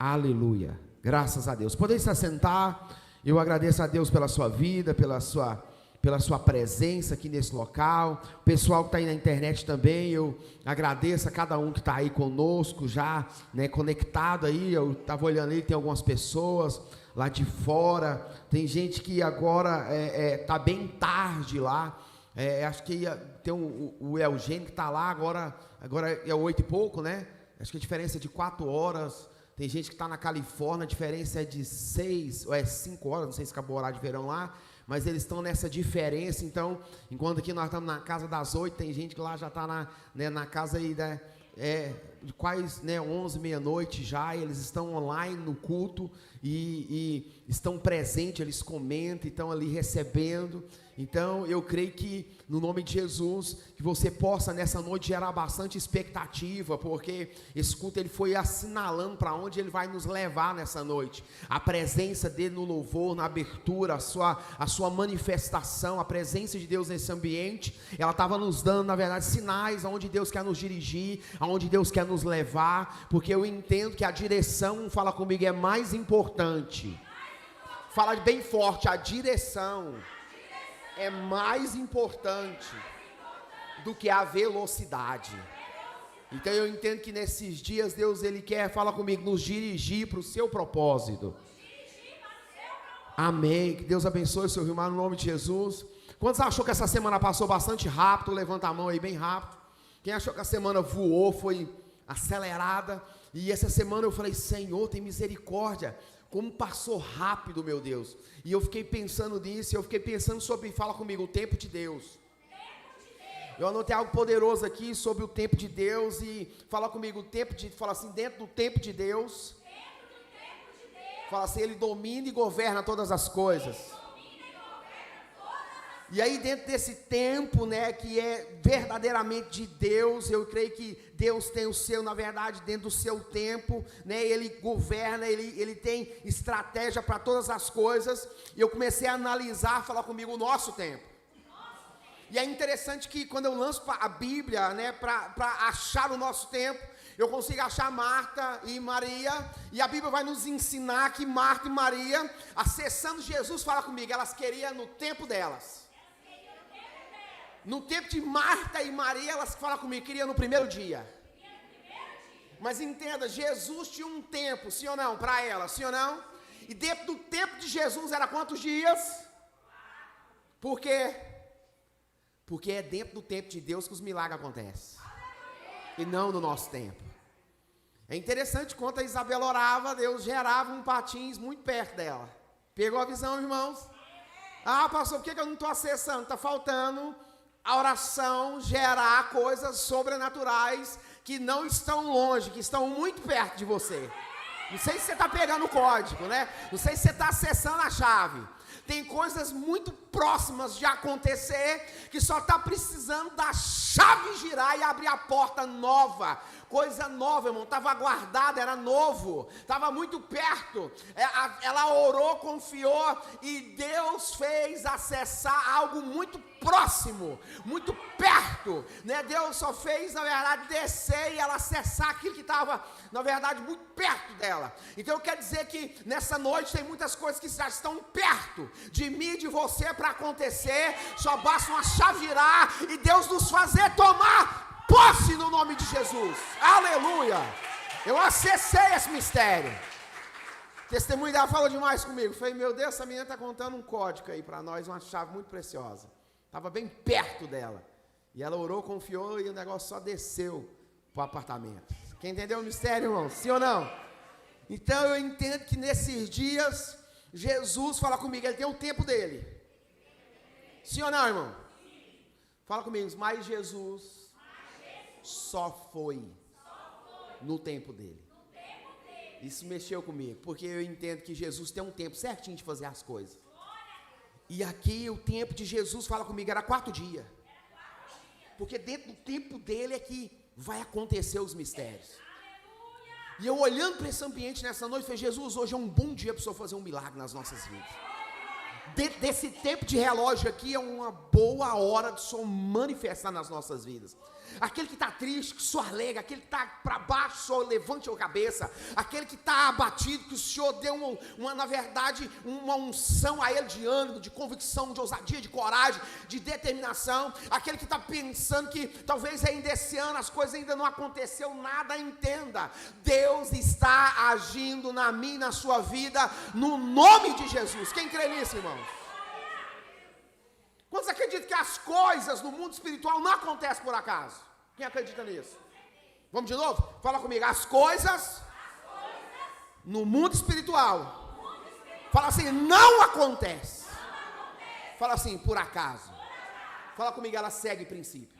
Aleluia. Graças a Deus. Podem se assentar. Eu agradeço a Deus pela sua vida, pela sua presença aqui nesse local. O pessoal que está aí na internet também, eu agradeço a cada um que está aí conosco já, né, conectado aí. Eu estava olhando aí, tem algumas pessoas lá de fora. Tem gente que agora está bem tarde lá. Acho que tem o Eugênio que está lá agora é 8 e pouco, né? Acho que a diferença é de 4 horas. Tem gente que está na Califórnia, a diferença é de 6 ou 5 horas, não sei se acabou o horário de verão lá, mas eles estão nessa diferença. Então, enquanto aqui nós estamos na casa das 8, tem gente que lá já está na casa aí de quase 11, meia-noite já, e eles estão online no culto e estão presentes, eles comentam, estão ali recebendo. Então, eu creio que, no nome de Jesus, que você possa nessa noite gerar bastante expectativa, porque esse culto ele foi assinalando para onde ele vai nos levar nessa noite. A presença dele no louvor, na abertura, a sua manifestação, a presença de Deus nesse ambiente, ela estava nos dando, na verdade, sinais aonde Deus quer nos dirigir, aonde Deus quer nos levar, porque eu entendo que a direção, fala comigo, é mais importante. Fala bem forte, a direção é mais importante do que a velocidade. Então eu entendo que nesses dias Deus ele quer, fala comigo, nos dirigir para o seu propósito. Amém. Que Deus abençoe o seu irmão no nome de Jesus. Quantos achou que essa semana passou bastante rápido? Levanta a mão aí bem rápido. Quem achou que a semana voou, foi acelerada? E essa semana eu falei, Senhor, tem misericórdia. Como passou rápido, meu Deus. E eu fiquei pensando nisso, eu fiquei pensando sobre, fala comigo, o tempo de Deus. Eu anotei algo poderoso aqui sobre o tempo de Deus e fala comigo, fala assim, dentro do tempo de Deus. Fala assim, Ele domina e governa todas as coisas. E aí dentro desse tempo, né, que é verdadeiramente de Deus, eu creio que Deus tem o seu, na verdade, dentro do seu tempo, né, Ele governa, Ele tem estratégia para todas as coisas, e eu comecei a analisar, falar comigo, o nosso tempo. E é interessante que quando eu lanço a Bíblia, né, para achar o nosso tempo, eu consigo achar Marta e Maria, e a Bíblia vai nos ensinar que Marta e Maria, acessando Jesus, fala comigo, elas queriam no tempo delas. No tempo de Marta e Maria, elas falam comigo, queriam no primeiro dia. Mas entenda, Jesus tinha um tempo, sim ou não, para elas, sim ou não? E dentro do tempo de Jesus era quantos dias? Por quê? Porque é dentro do tempo de Deus que os milagres acontecem. E não no nosso tempo. É interessante, quando a Isabela orava, Deus gerava um patins muito perto dela. Pegou a visão, irmãos? Ah, pastor, por que eu não estou acessando? Está faltando a oração gerar coisas sobrenaturais que não estão longe, que estão muito perto de você. Não sei se você está pegando o código, né? Não sei se você está acessando a chave. Tem coisas muito próximas de acontecer que só está precisando da chave girar e abrir a porta nova. Coisa nova, irmão, estava guardada, era novo, estava muito perto. Ela orou, confiou e Deus fez acessar algo muito próximo, muito perto, né? Deus só fez, na verdade, descer e ela acessar aquilo que estava, na verdade, muito perto dela. Então eu quero dizer que nessa noite tem muitas coisas que já estão perto de mim e de você para acontecer. Só basta uma chave virar e Deus nos fazer tomar posse no nome de Jesus. Aleluia. Eu acessei esse mistério. Testemunho dela falou demais comigo. Falei, meu Deus, essa menina está contando um código aí para nós, uma chave muito preciosa. Estava bem perto dela. E ela orou, confiou e o negócio só desceu para o apartamento. Quem entendeu o mistério, irmão? Sim ou não? Então eu entendo que nesses dias, Jesus, fala comigo, Ele tem o tempo dele. Sim ou não, irmão? Fala comigo, mas Jesus só foi no tempo dele. Isso mexeu comigo, porque eu entendo que Jesus tem um tempo certinho de fazer as coisas. E aqui o tempo de Jesus, fala comigo, era 4 dias. Porque dentro do tempo dele é que vai acontecer os mistérios. E eu olhando para esse ambiente nessa noite, falei, Jesus, hoje é um bom dia para o Senhor fazer um milagre nas nossas vidas. desse tempo de relógio aqui é uma boa hora de só manifestar nas nossas vidas. Aquele que está triste, que o Senhor alega. Aquele que está para baixo, o Senhor levante a cabeça. Aquele que está abatido, que o Senhor deu na verdade, uma unção a ele de ânimo, de convicção, de ousadia, de coragem, de determinação. Aquele que está pensando que talvez ainda esse ano as coisas ainda não aconteceu nada, entenda. Deus está agindo na minha e na sua vida, no nome de Jesus. Quem crê nisso, irmãos? Quantos acreditam que as coisas no mundo espiritual não acontecem por acaso? Quem acredita nisso? Vamos de novo? Fala comigo. As coisas no mundo espiritual. Fala assim, não acontece. Fala assim, por acaso. Fala comigo, ela segue princípio.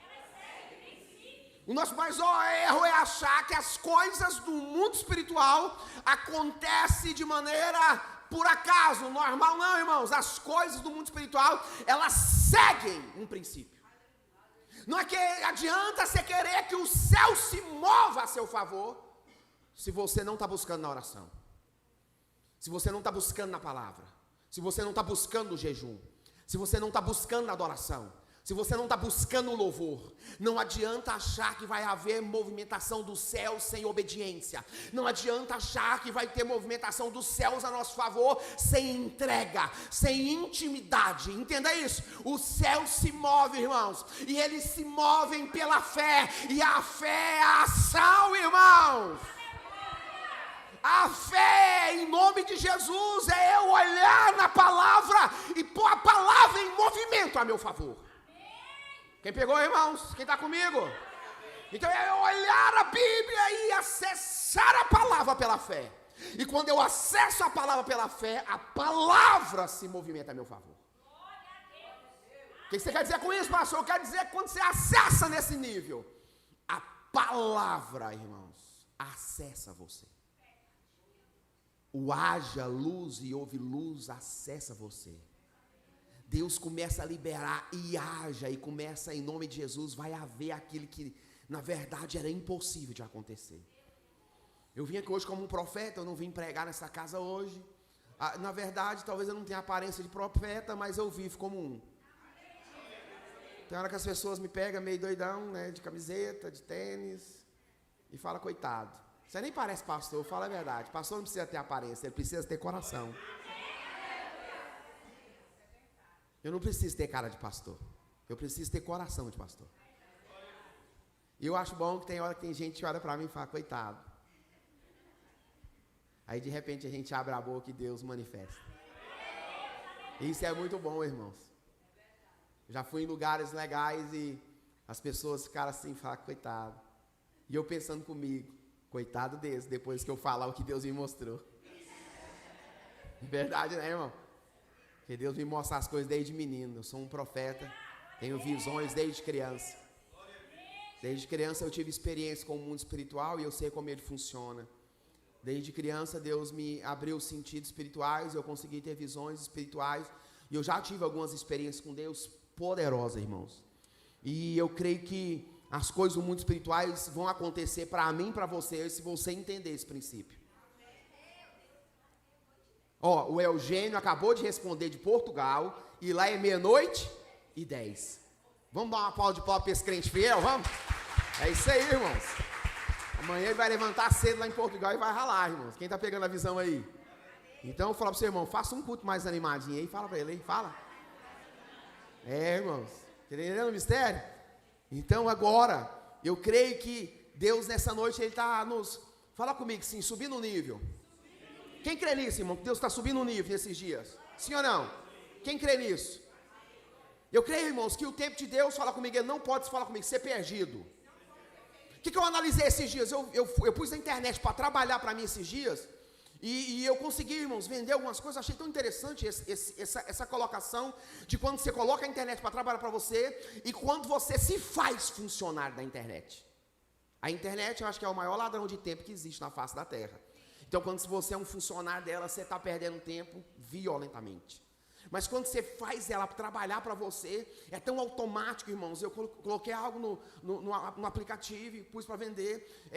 O nosso maior erro é achar que as coisas do mundo espiritual acontecem de maneira por acaso, normal. Não, irmãos. As coisas do mundo espiritual, elas seguem um princípio. Não é que adianta você querer que o céu se mova a seu favor, se você não está buscando na oração, se você não está buscando na palavra, se você não está buscando no jejum, se você não está buscando na adoração, se você não está buscando o louvor. Não adianta achar que vai haver movimentação dos céus sem obediência. Não adianta achar que vai ter movimentação dos céus a nosso favor sem entrega, sem intimidade. Entenda isso. Os céus se movem, irmãos, e eles se movem pela fé. E a fé é a ação, irmãos. A fé, em nome de Jesus, é eu olhar na palavra e pôr a palavra em movimento a meu favor. Quem pegou, irmãos? Quem está comigo? Então é eu olhar a Bíblia e acessar a palavra pela fé. E quando eu acesso a palavra pela fé, a palavra se movimenta a meu favor. O que você quer dizer com isso, pastor? Eu quero dizer que quando você acessa nesse nível, a palavra, irmãos, acessa você. O haja luz e houve luz acessa você. Deus começa a liberar e haja, e começa em nome de Jesus, vai haver aquilo que na verdade era impossível de acontecer. Eu vim aqui hoje como um profeta, eu não vim pregar nessa casa hoje. Na verdade, talvez eu não tenha aparência de profeta, mas eu vivo como um. Tem hora que as pessoas me pegam meio doidão, né, de camiseta, de tênis, e fala, coitado. Você nem parece pastor, fala a verdade. Pastor não precisa ter aparência, ele precisa ter coração. Eu não preciso ter cara de pastor. Eu preciso ter coração de pastor. E eu acho bom que tem hora que tem gente que olha para mim e fala, coitado. Aí de repente a gente abre a boca e Deus manifesta. Isso é muito bom, irmãos. Já fui em lugares legais e as pessoas ficaram assim, falam, coitado. E eu pensando comigo, coitado desse, depois que eu falar o que Deus me mostrou. Verdade, né, irmão? Porque Deus me mostra as coisas desde menino. Eu sou um profeta, tenho visões desde criança. Desde criança eu tive experiência com o mundo espiritual e eu sei como ele funciona. Desde criança Deus me abriu sentidos espirituais, eu consegui ter visões espirituais. E eu já tive algumas experiências com Deus poderosas, irmãos. E eu creio que as coisas do mundo espirituais vão acontecer para mim e para você, se você entender esse princípio. Ó, o Eugênio acabou de responder de Portugal, e lá é 00:10. Vamos dar uma pausa de pau para esse crente fiel, vamos? É isso aí, irmãos. Amanhã ele vai levantar cedo lá em Portugal e vai ralar, irmãos. Quem está pegando a visão aí? Então eu vou falar para o seu irmão, faça um culto mais animadinho aí, fala para ele aí, fala. É, irmãos, entendendo o mistério? Então agora, eu creio que Deus nessa noite, Ele está nos... Fala comigo, sim, subindo o nível. Quem crê nisso, irmão? Que Deus está subindo o nível nesses dias? Sim ou não? Quem crê nisso? Eu creio, irmãos, que o tempo de Deus, fala comigo, Ele não pode, fala comigo, ser perdido. O que eu analisei esses dias? Eu pus na internet para trabalhar para mim esses dias, e eu consegui, irmãos, vender algumas coisas. Achei tão interessante essa colocação de quando você coloca a internet para trabalhar para você e quando você se faz funcionário da internet. A internet, eu acho que é o maior ladrão de tempo que existe na face da terra. Então, quando você é um funcionário dela, você está perdendo tempo violentamente. Mas quando você faz ela trabalhar para você, é tão automático, irmãos. Eu coloquei algo no aplicativo e pus para vender.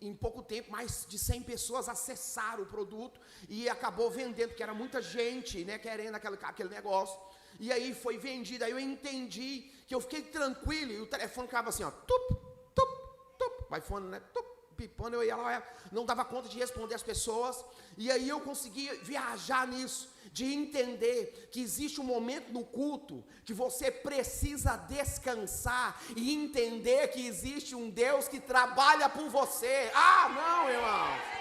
Em pouco tempo, mais de 100 pessoas acessaram o produto e acabou vendendo, porque era muita gente, né, querendo aquele negócio. E aí foi vendido, aí eu entendi que eu fiquei tranquilo e o telefone ficava assim, ó, tup, tup, tup, o iPhone, né, tup, pipando, eu ia lá, não dava conta de responder as pessoas, e aí eu consegui viajar nisso, de entender que existe um momento no culto que você precisa descansar e entender que existe um Deus que trabalha por você. Ah, não, irmão!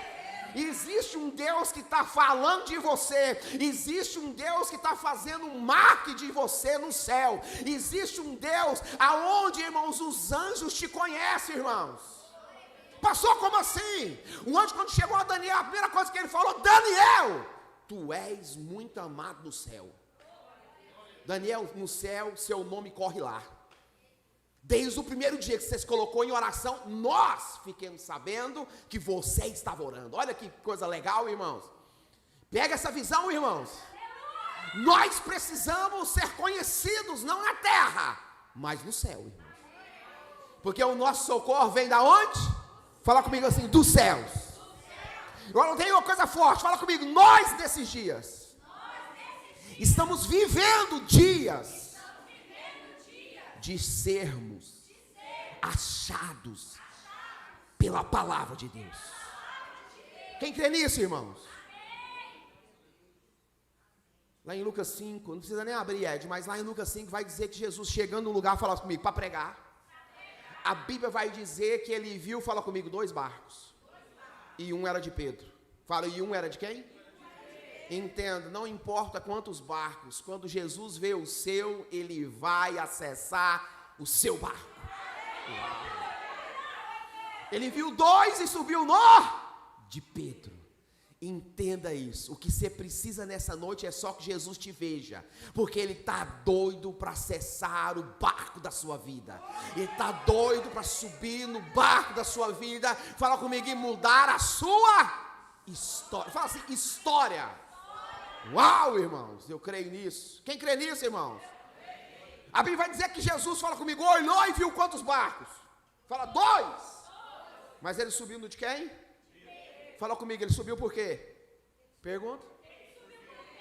Existe um Deus que está falando de você, existe um Deus que está fazendo um marque de você no céu, existe um Deus aonde, irmãos, os anjos te conhecem, irmãos. Passou como assim? O anjo, quando chegou a Daniel, a primeira coisa que ele falou: Daniel, tu és muito amado no céu. Daniel, no céu, seu nome corre lá. Desde o primeiro dia que você se colocou em oração, nós fiquemos sabendo que você estava orando. Olha que coisa legal, irmãos. Pega essa visão, irmãos. Nós precisamos ser conhecidos, não na terra, mas no céu, irmãos. Porque o nosso socorro vem da onde? Fala comigo assim, dos céus. Agora tem uma coisa forte, fala comigo. Nós nesses dias estamos vivendo dias de sermos achados pela palavra de Deus. Quem crê nisso, irmãos? Lá em Lucas 5, não precisa nem abrir, Ed, mas lá em Lucas 5 vai dizer que Jesus chegando no lugar, fala comigo, para pregar. A Bíblia vai dizer que ele viu, fala comigo, 2 barcos. E um era de Pedro. Fala, e um era de quem? Entenda, não importa quantos barcos, quando Jesus vê o seu, ele vai acessar o seu barco. Ele viu 2 e subiu no de Pedro. Entenda isso. O que você precisa nessa noite é só que Jesus te veja, porque Ele está doido para acessar o barco da sua vida. Ele está doido para subir no barco da sua vida. Fala comigo, e mudar a sua história. Fala assim, história. Uau, irmãos, eu creio nisso. Quem crê nisso, irmãos? A Bíblia vai dizer que Jesus, fala comigo, olhou e viu quantos barcos? Fala, 2. Mas ele subiu no de quem? Fala comigo, ele subiu por quê? Pergunta.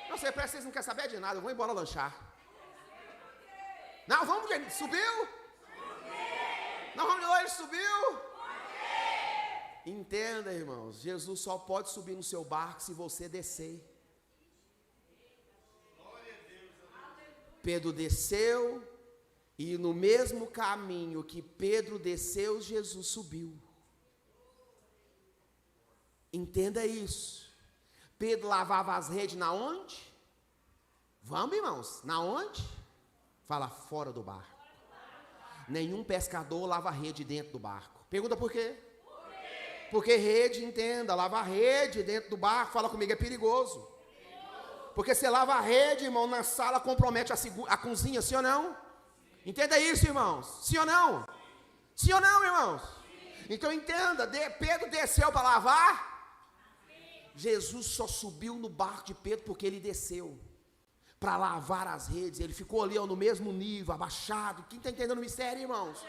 Não sei, parece que vocês não querem saber de nada, eu vou embora lanchar. Não, vamos, gente, subiu? Não, vamos, ele subiu? Entenda, irmãos, Jesus só pode subir no seu barco se você descer. Pedro desceu, e no mesmo caminho que Pedro desceu, Jesus subiu. Entenda isso. Pedro lavava as redes na onde? Vamos, irmãos, na onde? Fala, fora do barco. Nenhum pescador lava rede dentro do barco. Pergunta por quê? Porque rede, entenda, lavar rede dentro do barco, fala comigo, é perigoso. Porque você lava a rede, irmão, na sala, compromete a cozinha, sim ou não? Entenda isso, irmãos. Sim ou não? Sim ou não, irmãos? Então entenda, Pedro desceu para lavar. Jesus só subiu no barco de Pedro porque ele desceu para lavar as redes. Ele ficou ali, ó, no mesmo nível, abaixado. Quem está entendendo o mistério, irmãos?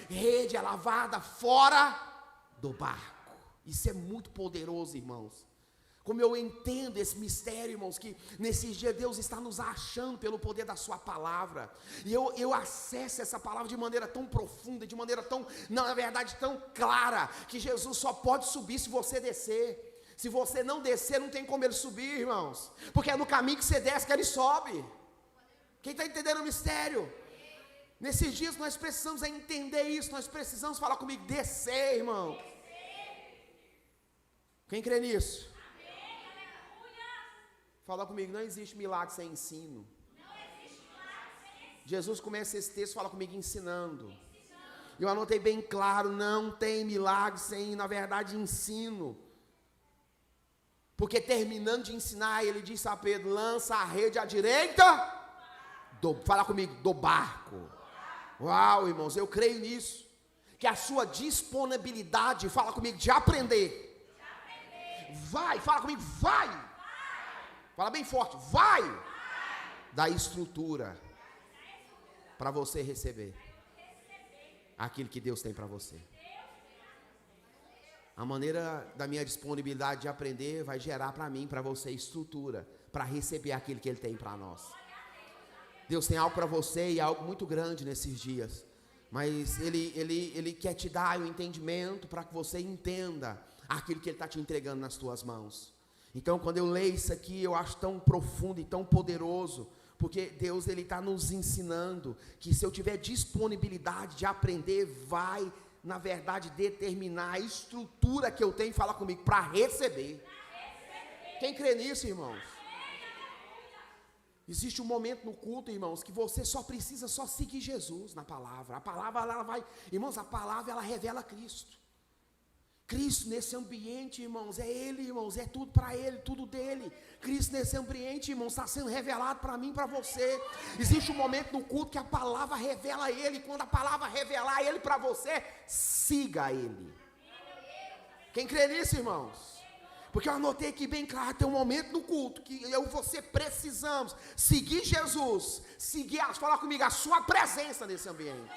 Rede é lavada fora do barco. Isso é muito poderoso, irmãos. Como eu entendo esse mistério, irmãos, que nesses dias Deus está nos achando pelo poder da sua palavra, e eu acesso essa palavra de maneira tão profunda, de maneira tão, na verdade, tão clara, que Jesus só pode subir se você descer. Se você não descer, não tem como ele subir, irmãos, porque é no caminho que você desce que ele sobe. Quem está entendendo o mistério? Nesses dias nós precisamos entender isso, nós precisamos, falar comigo, descer, irmão. Quem crê nisso? Fala comigo, não existe milagre sem ensino. Jesus começa esse texto, fala comigo, ensinando. Eu anotei bem claro, não tem milagre sem, na verdade, ensino. Porque terminando de ensinar, ele disse a Pedro, lança a rede à direita, fala comigo, do barco. Uau, irmãos, eu creio nisso. Que a sua disponibilidade, fala comigo, de aprender. Vai, fala comigo, vai. Fala bem forte, vai. da estrutura para você receber aquilo que Deus tem para você. A maneira da minha disponibilidade de aprender vai gerar para mim, para você, estrutura para receber aquilo que Ele tem para nós. Deus tem algo para você e algo muito grande nesses dias. Mas Ele quer te dar o entendimento para que você entenda aquilo que Ele está te entregando nas tuas mãos. Então, quando eu leio isso aqui, eu acho tão profundo e tão poderoso, porque Deus está nos ensinando que se eu tiver disponibilidade de aprender, vai, na verdade, determinar a estrutura que eu tenho, fala comigo, para receber. Quem crê nisso, irmãos? Existe um momento no culto, irmãos, que você só precisa seguir Jesus na palavra. A palavra, ela vai, irmãos, a palavra, ela revela Cristo. Cristo nesse ambiente, irmãos, é Ele, irmãos, é tudo para Ele, tudo dEle. Cristo nesse ambiente, irmãos, está sendo revelado para mim, para você. Existe um momento no culto que a palavra revela Ele. Quando a palavra revelar Ele para você, siga Ele. Quem crê nisso, irmãos? Porque eu anotei aqui bem claro, tem um momento no culto que eu e você precisamos seguir Jesus, falar comigo, a sua presença nesse ambiente.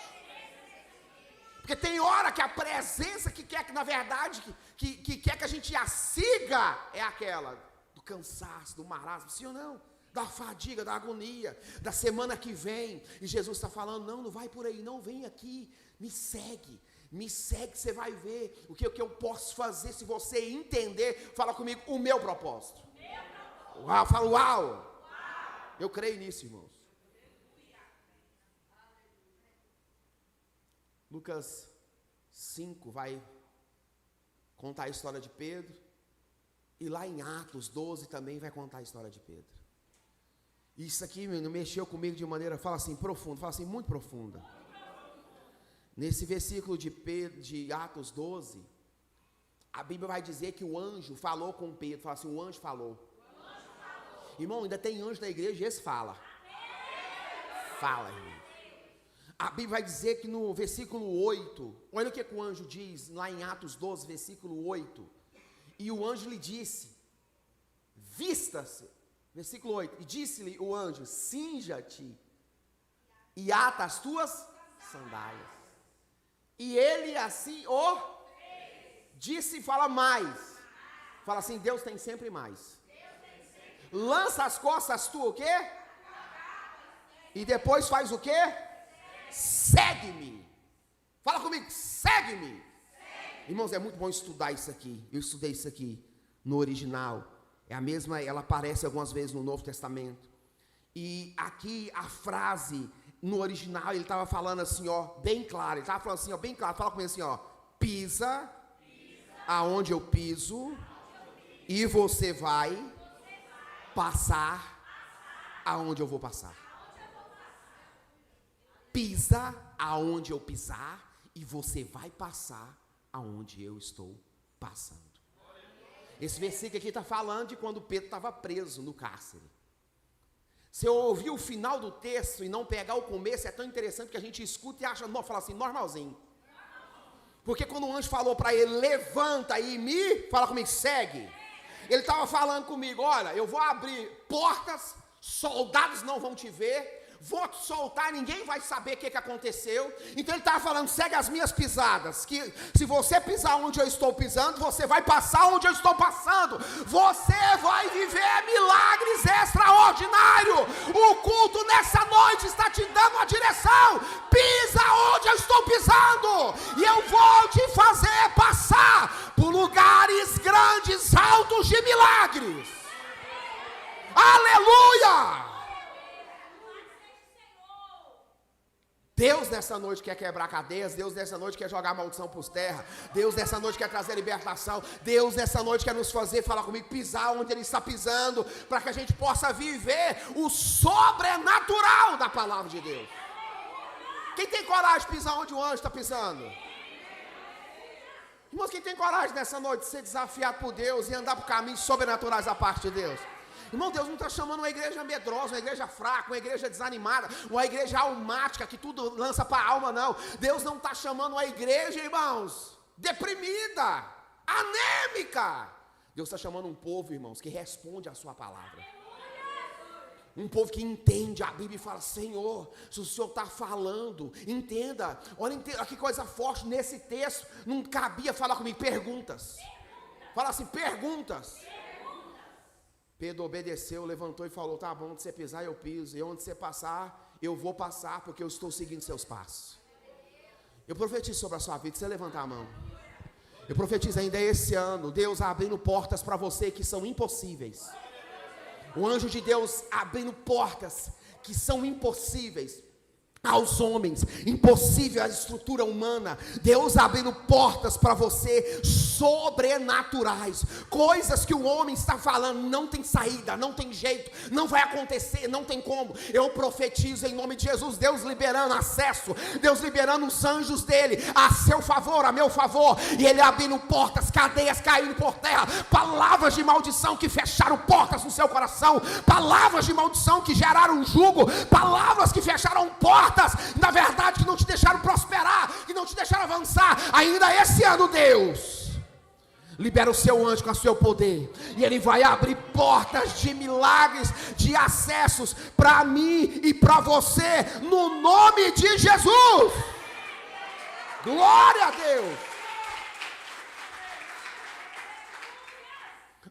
Porque tem hora que a presença que quer que, na verdade, que quer que a gente a siga, é aquela do cansaço, do marasmo, sim ou não? Da fadiga, da agonia, da semana que vem. E Jesus está falando, não vai por aí, não, vem aqui, me segue, você vai ver o que eu posso fazer se você entender. Fala comigo, o meu propósito. Uau, fala uau. Eu creio nisso, irmãos. Lucas 5 vai contar a história de Pedro. E lá em Atos 12 também vai contar a história de Pedro. Isso aqui mexeu comigo de maneira, fala assim, profunda, fala assim, muito profunda. Nesse versículo de Atos 12, a Bíblia vai dizer que o anjo falou com Pedro. Fala assim, o anjo falou. Irmão, ainda tem anjo na igreja e esse fala. Fala, irmão. A Bíblia vai dizer que no versículo 8, olha o que o anjo diz, lá em Atos 12, versículo 8. E o anjo lhe disse, vista-se, versículo 8, e disse-lhe o anjo, cinja-te e ata as tuas sandálias. E ele assim disse, fala mais. Fala assim, Deus tem sempre mais. Lança as costas tu o quê? E depois faz o quê? Segue-me. Fala comigo, segue-me. Irmãos, é muito bom estudar isso aqui. Eu estudei isso aqui no original. É a mesma, ela aparece algumas vezes no Novo Testamento. E aqui a frase no original, ele estava falando assim, bem claro. Ele estava falando assim, bem claro. Fala comigo assim, pisa aonde eu piso, e você vai passar aonde eu vou passar. Pisa aonde eu pisar, e você vai passar aonde eu estou passando. Esse versículo aqui está falando de quando Pedro estava preso no cárcere. Se eu ouvir o final do texto e não pegar o começo, é tão interessante que a gente escuta e acha, fala assim, normalzinho. Porque quando o anjo falou para ele, levanta e fala comigo, segue. Ele estava falando comigo, olha, eu vou abrir portas, soldados não vão te ver, vou te soltar, ninguém vai saber o que aconteceu. Então ele estava falando, segue as minhas pisadas, que se você pisar onde eu estou pisando, você vai passar onde eu estou passando, você vai viver milagres extraordinários. O culto nessa noite está te dando uma direção, pisa onde eu estou pisando, e eu vou te fazer passar por lugares grandes, altos de milagres. Aleluia! Deus nessa noite quer quebrar cadeias, Deus nessa noite quer jogar maldição por terra, Deus nessa noite quer trazer libertação, Deus nessa noite quer nos fazer, falar comigo, pisar onde Ele está pisando, para que a gente possa viver o sobrenatural da palavra de Deus. Quem tem coragem de pisar onde o anjo está pisando? Irmãos, quem tem coragem nessa noite de ser desafiado por Deus e andar por caminhos sobrenaturais da parte de Deus? Irmão, Deus não está chamando uma igreja medrosa, uma igreja fraca, uma igreja desanimada, uma igreja almática, que tudo lança para a alma, não. Deus não está chamando uma igreja, irmãos, deprimida, anêmica. Deus está chamando um povo, irmãos, que responde à sua palavra. Um povo que entende a Bíblia e fala: Senhor, se o Senhor está falando, entenda. Olha que coisa forte nesse texto. Não cabia falar comigo, perguntas. Fala assim, perguntas. Pedro obedeceu, levantou e falou: tá bom, onde você pisar eu piso, e onde você passar eu vou passar, porque eu estou seguindo seus passos. Eu profetizo sobre a sua vida, você levantar a mão. Eu profetizo ainda esse ano, Deus abrindo portas para você que são impossíveis. O anjo de Deus abrindo portas que são impossíveis aos homens, impossível à estrutura humana. Deus abrindo portas para você sobrenaturais, coisas que o homem está falando, não tem saída, não tem jeito, não vai acontecer, não tem como. Eu profetizo em nome de Jesus, Deus liberando acesso, Deus liberando os anjos dele a seu favor, a meu favor, e ele abrindo portas, cadeias caindo por terra, palavras de maldição que fecharam portas no seu coração, palavras de maldição que geraram jugo, palavras que fecharam portas, na verdade, que não te deixaram prosperar, que não te deixaram avançar. Ainda esse ano, Deus libera o seu anjo com o seu poder, e ele vai abrir portas de milagres, de acessos para mim e para você, no nome de Jesus. Glória a Deus.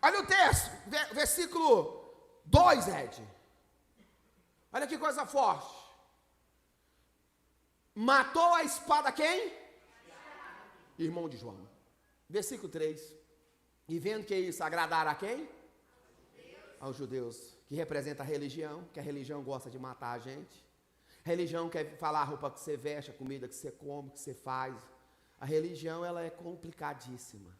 Olha o texto, versículo 2, Ed. Olha que coisa forte. Matou a espada quem? Irmão de João. Versículo 3. E vendo que isso agradara a quem? Aos judeus, que representa a religião, que a religião gosta de matar a gente. A religião quer falar a roupa que você veste, a comida que você come, que você faz. A religião, ela é complicadíssima.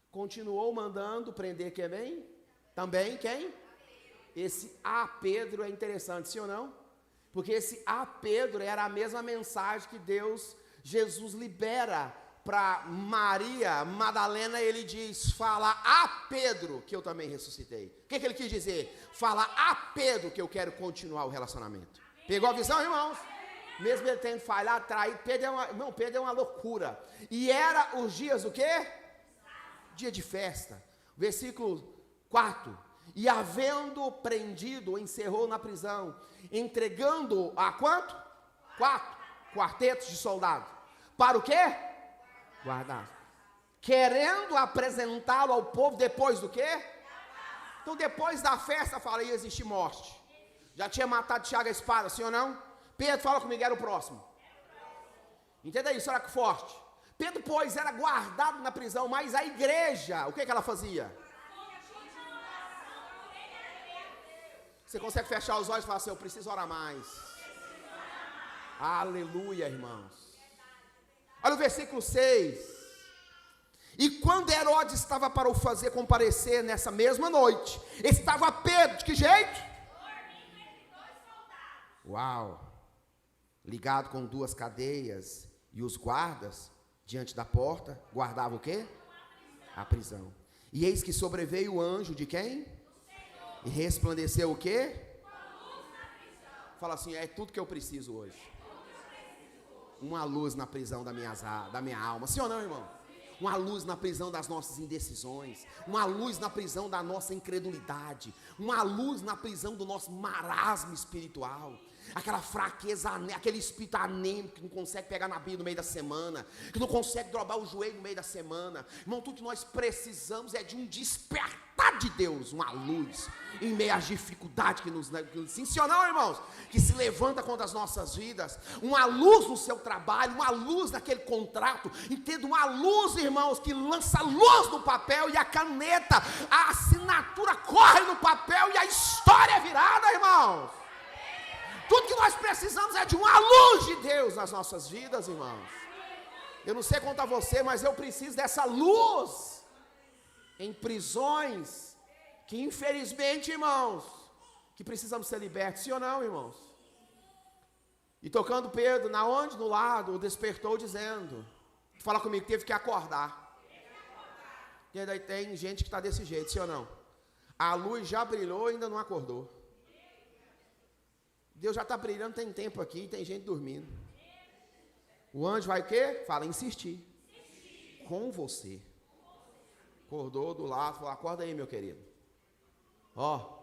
Continuou mandando prender quem? Também quem? Esse a Pedro é interessante, sim ou não? Porque esse a Pedro era a mesma mensagem que Jesus libera para Maria Madalena. Ele diz: fala a Pedro que eu também ressuscitei. O que ele quis dizer? Fala a Pedro que eu quero continuar o relacionamento. Pegou a visão, irmãos? Mesmo ele tendo falhado, traído, Pedro é uma loucura. E era os dias o quê? Dia de festa. Versículo 4. E havendo prendido, o encerrou na prisão, entregando a quanto? 4 quartetos de soldados. Para o quê? Guardar. Querendo apresentá-lo ao povo depois do quê? Então depois da festa, fala, ia existir morte. Já tinha matado Tiago a espada, sim ou não? Pedro, fala comigo, era o próximo. Entenda isso, olha que forte. Pedro, pois, era guardado na prisão, mas a igreja, o que ela fazia? Você consegue fechar os olhos e falar assim: eu preciso orar mais. Aleluia, irmãos. Olha o versículo 6. E quando Herodes estava para o fazer comparecer nessa mesma noite, estava Pedro, de que jeito? Uau. Ligado com 2 cadeias, e os guardas diante da porta guardavam o quê? A prisão. E eis que sobreveio o anjo de quem? E resplandeceu o quê? Fala assim: é tudo que eu preciso hoje. Uma luz na prisão da minha alma. Sim ou não, irmão? Uma luz na prisão das nossas indecisões. Uma luz na prisão da nossa incredulidade. Uma luz na prisão do nosso marasmo espiritual. Aquela fraqueza, aquele espírito anêmico que não consegue pegar na Bíblia no meio da semana, que não consegue dobrar o joelho no meio da semana. Irmão, tudo que nós precisamos é de um despertar de Deus, uma luz em meio às dificuldades que nos sim ou não, irmãos, que se levanta contra as nossas vidas. Uma luz no seu trabalho, uma luz naquele contrato. Entenda, uma luz, irmãos, que lança luz no papel e a caneta, a assinatura corre no papel e a história é virada, irmãos. Tudo que nós precisamos é de uma luz de Deus nas nossas vidas, irmãos. Eu não sei quanto a você, mas eu preciso dessa luz em prisões que, infelizmente, irmãos, que precisamos ser libertos, sim ou não, irmãos? E tocando Pedro, na onde? No lado, o despertou dizendo, fala comigo, teve que acordar. E daí tem gente que está desse jeito, sim ou não? A luz já brilhou e ainda não acordou. Deus já está brilhando, tem tempo aqui, e tem gente dormindo. O anjo vai o quê? Fala, insistir. Com você. Acordou do lado, falou, acorda aí, meu querido. Ó,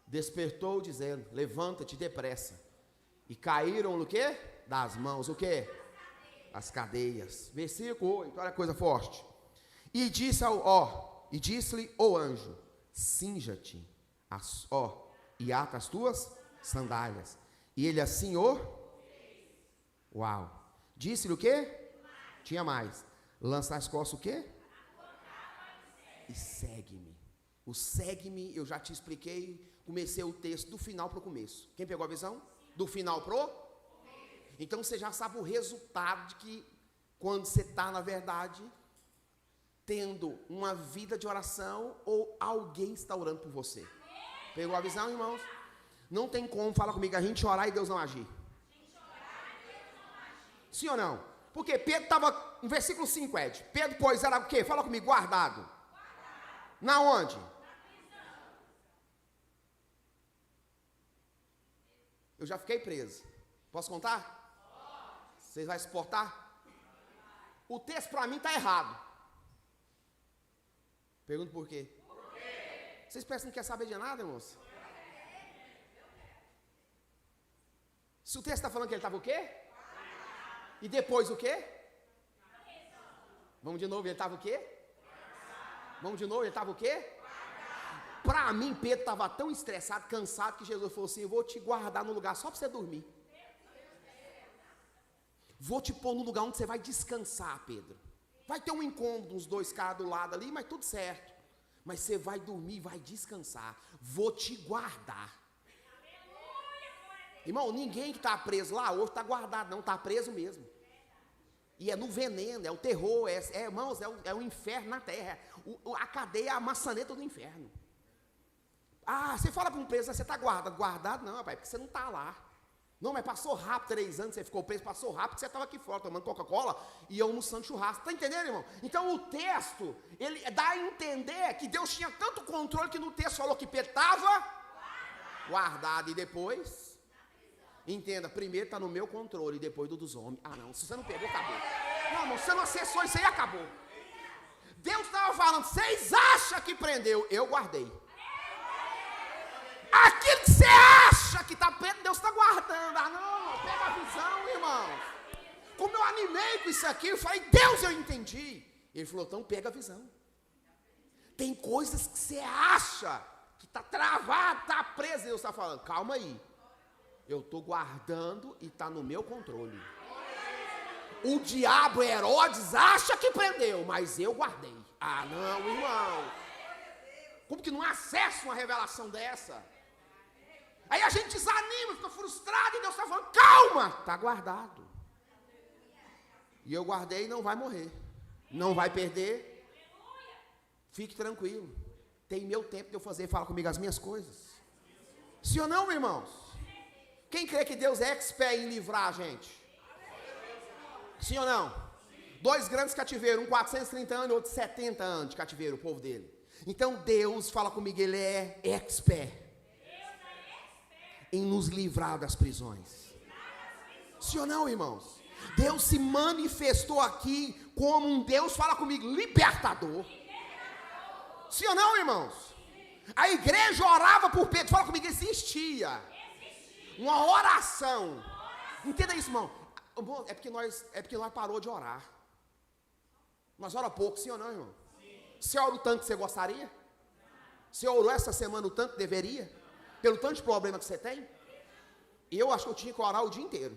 despertou dizendo, levanta-te depressa. E caíram no quê? Das mãos, o quê? As cadeias. Versículo 8, olha a coisa forte. E disse-lhe o anjo, cinja-te, e ata as tuas sandálias. E ele assim, uau. Disse-lhe o quê? Tinha mais. Lança as costas o quê? E segue-me. O segue-me, eu já te expliquei, comecei o texto do final para o começo. Quem pegou a visão? Do final pro? Então você já sabe o resultado de que quando você está, na verdade, tendo uma vida de oração ou alguém está orando por você. Pegou a visão, irmãos? Não tem como, fala comigo, a gente orar e Deus não agir. Sim ou não? Porque Pedro estava, no versículo 5, Ed. Pedro, pois, era o quê? Fala comigo, guardado. Na onde? Eu já fiquei preso. Posso contar? Vocês vão suportar? O texto para mim está errado. Pergunto por quê? Vocês pensam que não quer saber de nada, irmãos? Se o texto está falando que ele estava o quê? E depois o quê? Vamos de novo, ele estava o quê? Vamos de novo, ele estava o quê? Para mim, Pedro estava tão estressado, cansado, que Jesus falou assim, eu vou te guardar no lugar só para você dormir. Vou te pôr no lugar onde você vai descansar, Pedro. Vai ter um incômodo, uns 2 caras do lado ali, mas tudo certo. Mas você vai dormir, vai descansar. Vou te guardar. Irmão, ninguém que está preso lá hoje está guardado, não, está preso mesmo. E é no veneno, é o terror, irmãos, é o inferno na terra. A cadeia é a maçaneta do inferno. Ah, você fala para um preso, você está guardado. Guardado não, rapaz, porque você não está lá. Não, mas passou rápido, 3 anos, você ficou preso, passou rápido, você estava aqui fora tomando Coca-Cola e almoçando churrasco. Está entendendo, irmão? Então o texto, ele dá a entender que Deus tinha tanto controle que no texto falou que Pedro estava guardado. E depois, entenda, primeiro está no meu controle e depois do dos homens. Ah não, se você não pegou, acabou. Não, irmão, se você não acessou isso aí, acabou. Deus estava falando, vocês acham que prendeu? Eu guardei. Aquilo que você acha que está preso, Deus está guardando. Ah não, pega a visão, irmão. Como eu animei com isso aqui, eu falei, Deus, eu entendi. Ele falou, então pega a visão. Tem coisas que você acha que está travado, está preso. Deus está falando, calma aí. Eu estou guardando e está no meu controle. O diabo, Herodes, acha que prendeu, mas eu guardei. Ah não, irmão. Como que não acessa uma revelação dessa? Aí a gente desanima, fica frustrado e Deus está falando, calma, está guardado. E eu guardei e não vai morrer. Não vai perder. Fique tranquilo. Tem meu tempo de eu fazer, fala comigo as minhas coisas. Sim ou não, irmãos? Quem crê que Deus é expert em livrar a gente? Sim ou não? 2 grandes cativeiros, um 430 anos e outro 70 anos de cativeiro, o povo dele. Então Deus, fala comigo, Ele é expert em nos livrar das prisões. Sim ou não, irmãos? Deus se manifestou aqui como um Deus, fala comigo, libertador. Sim ou não, irmãos? A igreja orava por Pedro, fala comigo, existia uma oração. Entenda isso, irmão. É porque nós parou de orar. Nós oramos pouco, sim ou não, irmão? Você ora o tanto que você gostaria? Você orou essa semana o tanto que deveria? Pelo tanto de problema que você tem? Eu acho que eu tinha que orar o dia inteiro.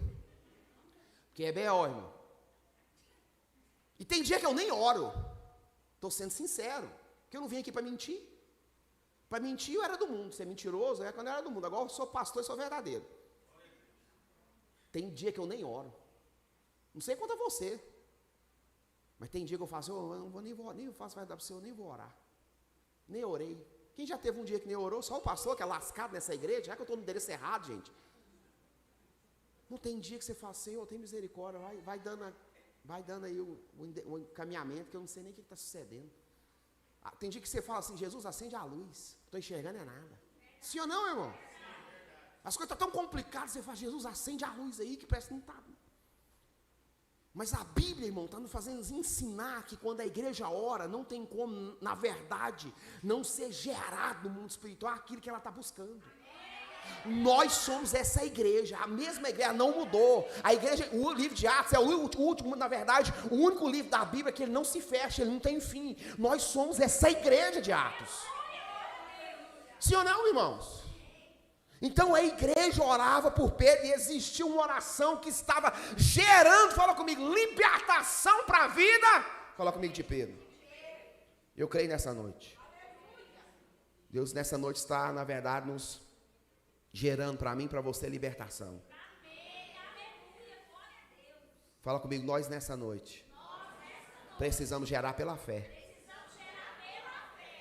Porque é B.O., irmão. E tem dia que eu nem oro. Estou sendo sincero. Porque eu não vim aqui para mentir. Para mentir eu era do mundo. Ser mentiroso é quando eu era do mundo. Agora eu sou pastor e sou verdadeiro. Tem dia que eu nem oro. Não sei quanto a você. Mas tem dia que eu faço, eu não vou nem faço vai dar para você, eu nem vou orar. Nem orei. Quem já teve um dia que nem orou? Só o pastor que é lascado nessa igreja, já que eu estou no endereço errado, gente. Não tem dia que você fala, Senhor, tem misericórdia, vai dando aí o encaminhamento, que eu não sei nem o que está sucedendo. Tem dia que você fala assim, Jesus, acende a luz, não estou enxergando é nada. Sim ou não, irmão? As coisas estão tão complicadas, você fala, Jesus, acende a luz aí, que parece que não está. Mas a Bíblia, irmão, está nos fazendo ensinar que quando a igreja ora, não tem como, na verdade, não ser gerado no mundo espiritual aquilo que ela está buscando. Nós somos essa igreja, a mesma igreja não mudou. A igreja, o livro de Atos é o último, na verdade, o único livro da Bíblia que ele não se fecha, ele não tem fim. Nós somos essa igreja de Atos. Sim ou não, irmãos? Então a igreja orava por Pedro e existia uma oração que estava gerando, fala comigo, libertação para a vida. Fala comigo de Pedro. Eu creio nessa noite. Deus nessa noite está, na verdade, nos gerando para mim e para você libertação. Fala comigo, nós nessa noite precisamos gerar pela fé.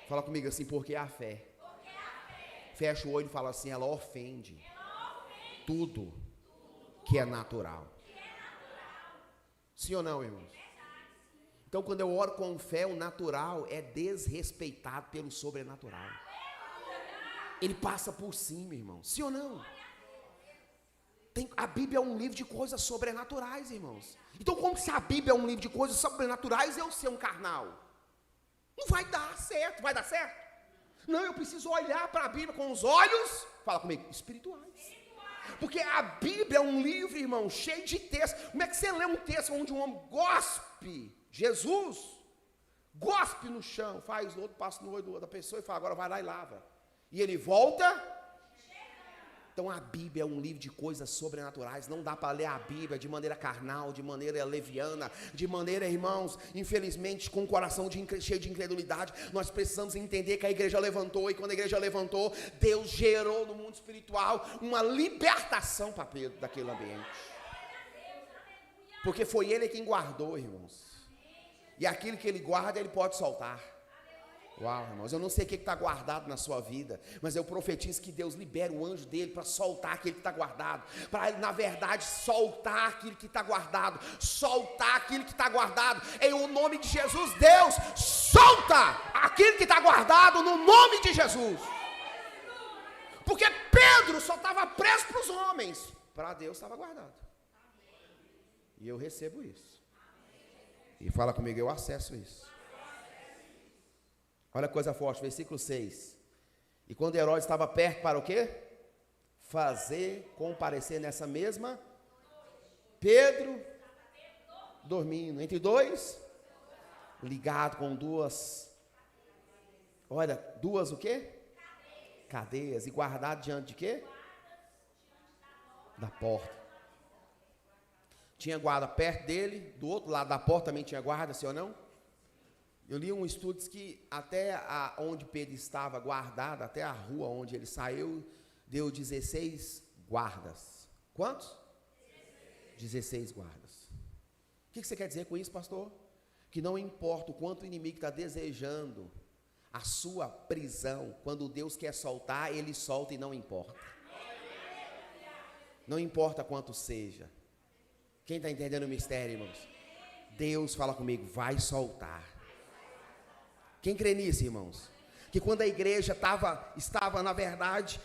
Fala comigo assim, porque a fé. Fecha o olho e fala assim, ela ofende tudo que é natural. Sim ou não, irmãos? Então, quando eu oro com fé, o natural é desrespeitado pelo sobrenatural. Ele passa por cima, irmão. Sim ou não? A Bíblia é um livro de coisas sobrenaturais, irmãos. Então, como se a Bíblia é um livro de coisas sobrenaturais, eu ser um carnal? Não vai dar certo. Vai dar certo? Não, eu preciso olhar para a Bíblia com os olhos, fala comigo, espirituais. Porque a Bíblia é um livro, irmão, cheio de textos. Como é que você lê um texto onde um homem gospe, Jesus, gospe no chão, faz o outro, passa no olho da pessoa e fala, agora vai lá e lava. E ele volta. Então a Bíblia é um livro de coisas sobrenaturais. Não dá para ler a Bíblia de maneira carnal, de maneira leviana, de maneira, irmãos, infelizmente com o coração cheio de incredulidade. Nós precisamos entender que a igreja levantou, e quando a igreja levantou, Deus gerou no mundo espiritual uma libertação para Pedro daquele ambiente. Porque foi ele quem guardou, irmãos. E aquilo que ele guarda, ele pode soltar. Uau, irmãos, eu não sei o que está guardado na sua vida, mas eu profetizo que Deus libera o anjo dele para soltar aquilo que está guardado, para ele, na verdade, soltar aquilo que está guardado, soltar aquilo que está guardado, em o nome de Jesus. Deus, solta aquilo que está guardado no nome de Jesus, porque Pedro só estava preso para os homens, para Deus estava guardado, e eu recebo isso, e fala comigo, eu acesso isso. Olha a coisa forte, versículo 6. E quando Herodes estava perto para o quê? Fazer comparecer nessa mesma. Pedro dormindo. Entre dois. Ligado com duas. Olha, duas o quê? Cadeias. E guardado diante de quê? Da porta. Tinha guarda perto dele. Do outro lado da porta também tinha guarda, sim ou não? Eu li um estudo que até onde Pedro estava guardado, até a rua onde ele saiu, deu 16 guardas. Quantos? 16 guardas. O que você quer dizer com isso, pastor? Que não importa o quanto o inimigo está desejando a sua prisão, quando Deus quer soltar, ele solta e não importa. Não importa quanto seja. Quem está entendendo o mistério, irmãos? Deus fala comigo, vai soltar. Quem crê nisso, irmãos? Que quando a igreja estava na verdade,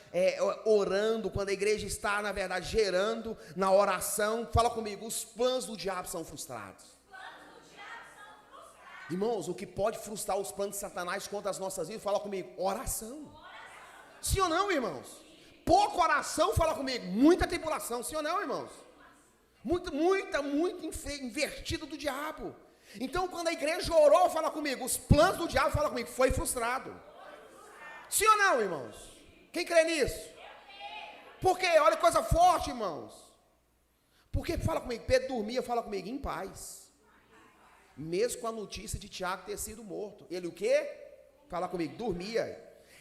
orando, quando a igreja está, na verdade, gerando na oração, fala comigo, os planos do diabo são frustrados. Irmãos, o que pode frustrar os planos de Satanás contra as nossas vidas, fala comigo, oração. Sim ou não, irmãos? Pouca oração, fala comigo, muita tribulação, sim ou não, irmãos? Muito invertido do diabo. Então, quando a igreja orou, fala comigo, os planos do diabo, fala comigo, foi frustrado. Sim ou não, irmãos? Quem crê nisso? Por quê? Olha que coisa forte, irmãos. Porque, fala comigo, Pedro dormia, fala comigo, em paz. Mesmo com a notícia de Tiago ter sido morto. Ele o quê? Fala comigo, dormia.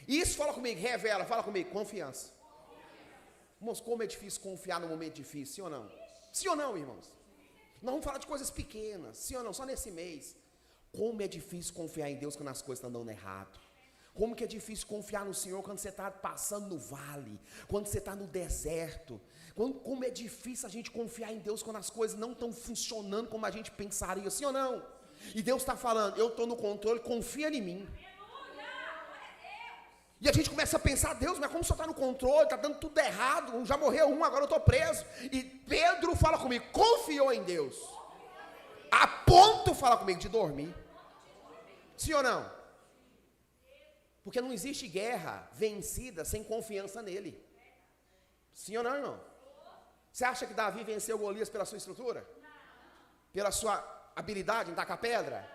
Isso, fala comigo, revela, fala comigo, confiança. Irmãos, como é difícil confiar no momento difícil, sim ou não? Sim ou não, irmãos? Nós vamos falar de coisas pequenas, sim ou não, só nesse mês. Como é difícil confiar em Deus quando as coisas estão dando errado. Como que é difícil confiar no Senhor quando você está passando no vale, quando você está no deserto. Como é difícil a gente confiar em Deus quando as coisas não estão funcionando como a gente pensaria, sim ou não? E Deus está falando, eu estou no controle, confia em mim. E a gente começa a pensar, Deus, mas como o Senhor está no controle, está dando tudo errado, já morreu um, agora eu estou preso. E Pedro fala comigo, confiou em Deus. A ponto, fala comigo, de dormir. Sim ou não? Porque não existe guerra vencida sem confiança nele. Sim ou não, irmão? Você acha que Davi venceu Golias pela sua estrutura? Pela sua habilidade em tacar pedra?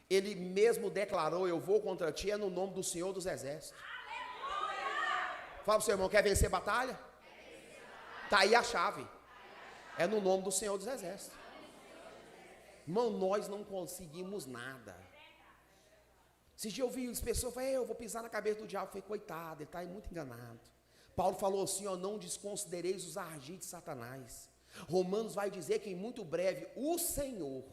Ele mesmo declarou: eu vou contra ti, é no nome do Senhor dos Exércitos. Fala para o seu irmão: quer vencer batalha? Está aí a chave. É no nome do Senhor dos Exércitos. Irmão, nós não conseguimos nada. Esses dias eu vi as pessoas falam: eu vou pisar na cabeça do diabo. Eu falei: coitado, ele está muito enganado. Paulo falou assim: ó, não desconsidereis os ardis de Satanás. Romanos vai dizer que em muito breve o Senhor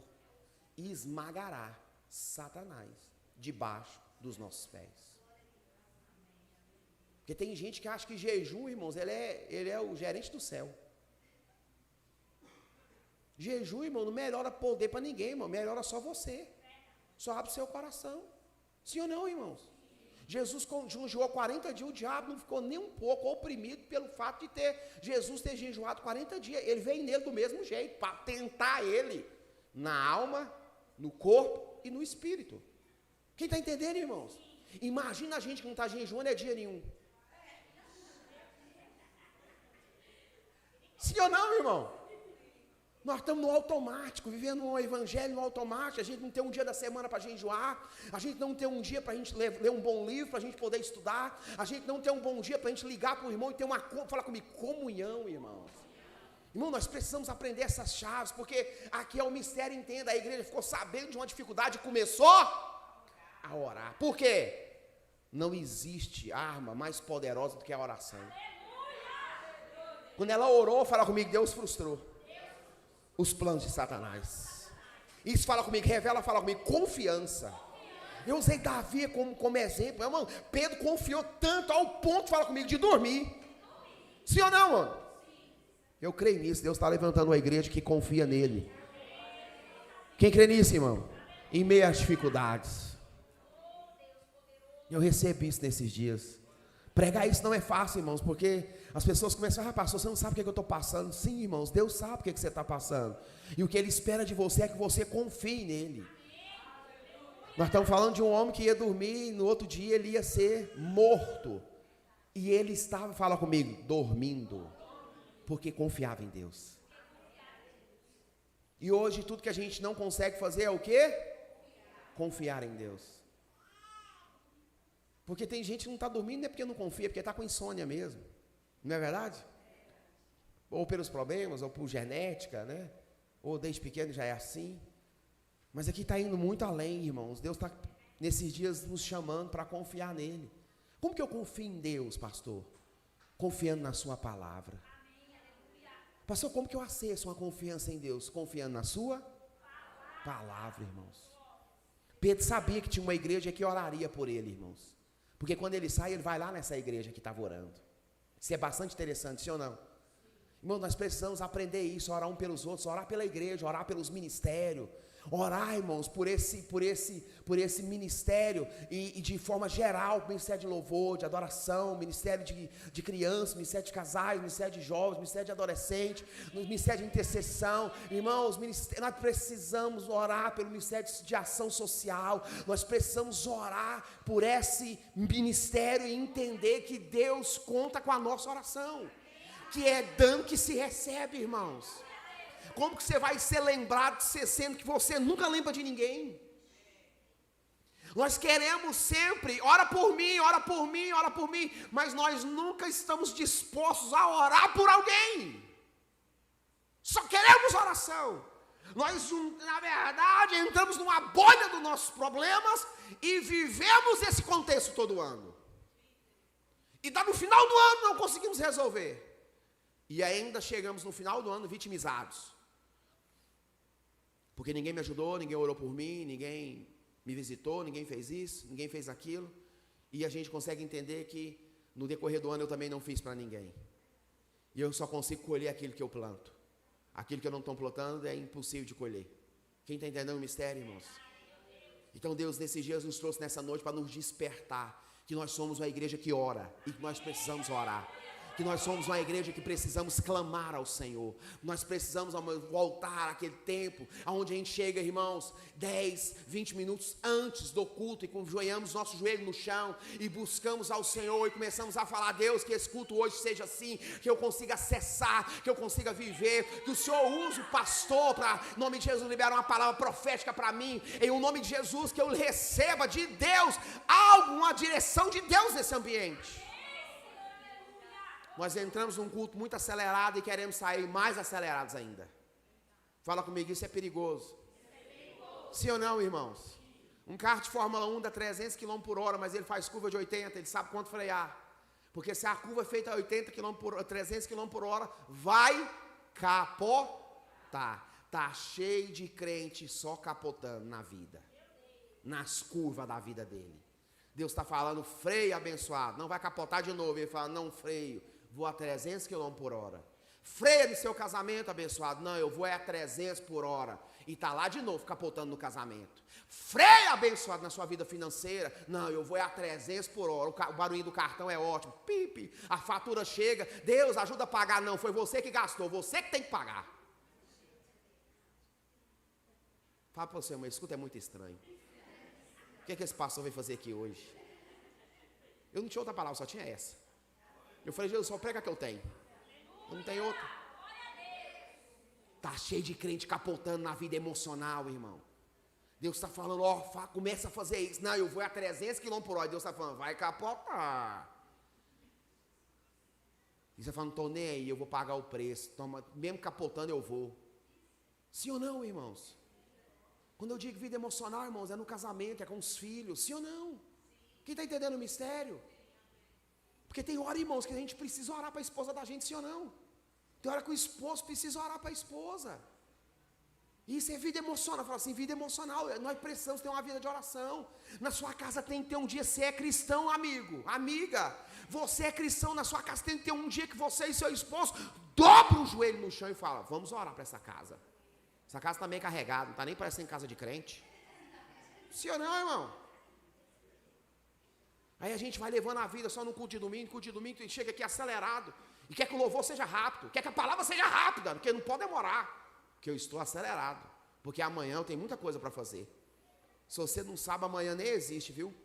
esmagará Satanás debaixo dos nossos pés. Porque tem gente que acha que jejum, irmãos, ele é o gerente do céu. Jejum, irmão, não melhora poder para ninguém, irmão, melhora só você. Só abre o seu coração. Sim ou não, irmãos? Jesus jejuou 40 dias, o diabo não ficou nem um pouco oprimido pelo fato de Jesus ter jejuado 40 dias. Ele veio nele do mesmo jeito, para tentar ele na alma, no corpo e no espírito. Quem está entendendo, irmãos? Imagina a gente que não está jejuando dia nenhum. Sim ou não, irmão? Nós estamos no automático, vivendo um evangelho no automático. A gente não tem um dia da semana para jejuar. A gente não tem um dia para a gente ler um bom livro, para a gente poder estudar. A gente não tem um bom dia para a gente ligar para o irmão e ter falar comigo, comunhão, irmãos. Irmão, nós precisamos aprender essas chaves, porque aqui é o mistério, entenda. A igreja ficou sabendo de uma dificuldade e começou a orar. Por quê? Não existe arma mais poderosa do que a oração. Quando ela orou, fala comigo, Deus frustrou os planos de Satanás. Isso fala comigo, revela, fala comigo, confiança. Eu usei Davi como exemplo, irmão. Pedro confiou tanto ao ponto, fala comigo, de dormir. Sim ou não, mano? Eu creio nisso. Deus está levantando uma igreja que confia nele. Quem crê nisso, irmão? Em meio às dificuldades. Eu recebi isso nesses dias. Pregar isso não é fácil, irmãos, porque as pessoas começam a falar: pastor, você não sabe o que eu estou passando. Sim, irmãos, Deus sabe o que você está passando. E o que Ele espera de você é que você confie nele. Nós estamos falando de um homem que ia dormir e no outro dia ele ia ser morto. E ele estava, fala comigo, dormindo, porque confiava em Deus. E hoje tudo que a gente não consegue fazer é o quê? Confiar em Deus. Porque tem gente que não está dormindo, não é porque não confia, é porque está com insônia mesmo. Não é verdade? Ou pelos problemas, ou por genética, né? Ou desde pequeno já é assim. Mas aqui está indo muito além, irmãos. Deus está, nesses dias, nos chamando para confiar nele. Como que eu confio em Deus, pastor? Confiando na sua palavra. Pastor, como que eu acesso uma confiança em Deus? Confiando na sua palavra, irmãos. Pedro sabia que tinha uma igreja que oraria por ele, irmãos. Porque quando ele sai, ele vai lá nessa igreja que estava orando. Isso é bastante interessante, sim ou não? Irmão, nós precisamos aprender isso, orar um pelos outros, orar pela igreja, orar pelos ministérios. Orar, irmãos, por esse ministério e de forma geral, ministério de louvor, de adoração, ministério de crianças, ministério de casais, ministério de jovens, ministério de adolescentes, ministério de intercessão. Irmãos, nós precisamos orar pelo ministério de ação social, nós precisamos orar por esse ministério e entender que Deus conta com a nossa oração, que é dando que se recebe, irmãos. Como que você vai ser lembrado de ser sendo que você nunca lembra de ninguém? Nós queremos sempre, ora por mim, ora por mim, ora por mim, mas nós nunca estamos dispostos a orar por alguém. Só queremos oração. Nós, na verdade, entramos numa bolha dos nossos problemas e vivemos esse contexto todo ano. E no final do ano não conseguimos resolver. E ainda chegamos no final do ano vitimizados. Porque ninguém me ajudou, ninguém orou por mim, ninguém me visitou, ninguém fez isso, ninguém fez aquilo. E a gente consegue entender que no decorrer do ano eu também não fiz para ninguém. E eu só consigo colher aquilo que eu planto. Aquilo que eu não estou plantando é impossível de colher. Quem está entendendo o mistério, irmãos? Então Deus nesses dias nos trouxe nessa noite para nos despertar que nós somos uma igreja que ora e que nós precisamos orar. que nós somos uma igreja que precisamos clamar ao Senhor. Nós precisamos voltar àquele tempo onde a gente chega, irmãos, 10, 20 minutos antes do culto e conjoelhamos nosso joelho no chão e buscamos ao Senhor e começamos a falar: Deus, que esse culto hoje seja assim, que eu consiga acessar, que eu consiga viver, que o Senhor use o pastor para, em nome de Jesus, liberar uma palavra profética para mim, em o nome de Jesus, que eu receba de Deus algo, uma direção de Deus nesse ambiente. Nós entramos num culto muito acelerado e queremos sair mais acelerados ainda. Fala comigo, isso é perigoso. Sim ou não, irmãos? Um carro de Fórmula 1 dá 300 km por hora, mas ele faz curva de 80, ele sabe quanto frear. Porque se a curva é feita a 80 km por hora, 300 km por hora, vai capotar. Tá cheio de crente só capotando na vida, nas curvas da vida dele. Deus está falando: freio, abençoado, não vai capotar de novo. Ele fala: não freio, vou a 300 km por hora. Freia no seu casamento, abençoado. Não, eu vou a 300 por hora. E está lá de novo, capotando no casamento. Freia, abençoado, na sua vida financeira. Não, eu vou a 300 por hora. O barulho do cartão é ótimo. Pipi, a fatura chega. Deus, ajuda a pagar. Não, foi você que gastou, você que tem que pagar. Fala para você, mas escuta, é muito estranho. O que esse pastor veio fazer aqui hoje? Eu não tinha outra palavra, só tinha essa. Eu falei: Jesus, só prega que eu tenho. Eu não tenho outra. Está cheio de crente capotando na vida emocional, irmão. Deus está falando: ó, começa a fazer isso. Não, eu vou a 300 km por hora. Deus está falando: vai capotar. E você fala: não estou nem aí, eu vou pagar o preço. Toma, mesmo capotando eu vou. Sim ou não, irmãos? Quando eu digo vida emocional, irmãos, é no casamento, é com os filhos. Sim ou não? Quem está entendendo o mistério? Porque tem hora, irmãos, que a gente precisa orar para a esposa da gente, sim ou não? Tem hora que o esposo precisa orar para a esposa. Isso é vida emocional. Fala assim: vida emocional, nós precisamos ter uma vida de oração. Na sua casa tem que ter um dia, você é cristão, amigo, amiga. Você é cristão, na sua casa tem que ter um dia que você e seu esposo dobram o joelho no chão e falam: vamos orar para essa casa. Essa casa está meio carregada, não está nem parecendo casa de crente. Sim ou não, irmão? Aí a gente vai levando a vida só no culto de domingo, e chega aqui acelerado. E quer que o louvor seja rápido, quer que a palavra seja rápida, porque não pode demorar. Porque eu estou acelerado, porque amanhã eu tenho muita coisa para fazer. Se você não sabe, amanhã nem existe, viu?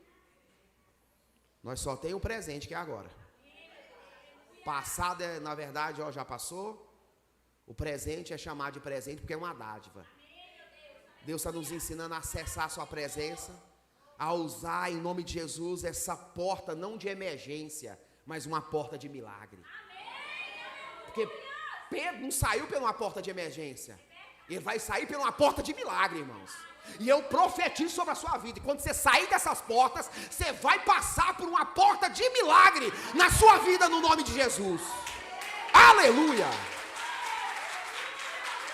Nós só temos o presente, que é agora. Passado, na verdade, ó, já passou. O presente é chamado de presente porque é uma dádiva. Deus está nos ensinando a acessar a sua presença, a usar em nome de Jesus essa porta não de emergência, mas uma porta de milagre. Porque Pedro não saiu por uma porta de emergência, ele vai sair por uma porta de milagre, irmãos. E eu profetizo sobre a sua vida, e quando você sair dessas portas, você vai passar por uma porta de milagre na sua vida, no nome de Jesus. Aleluia!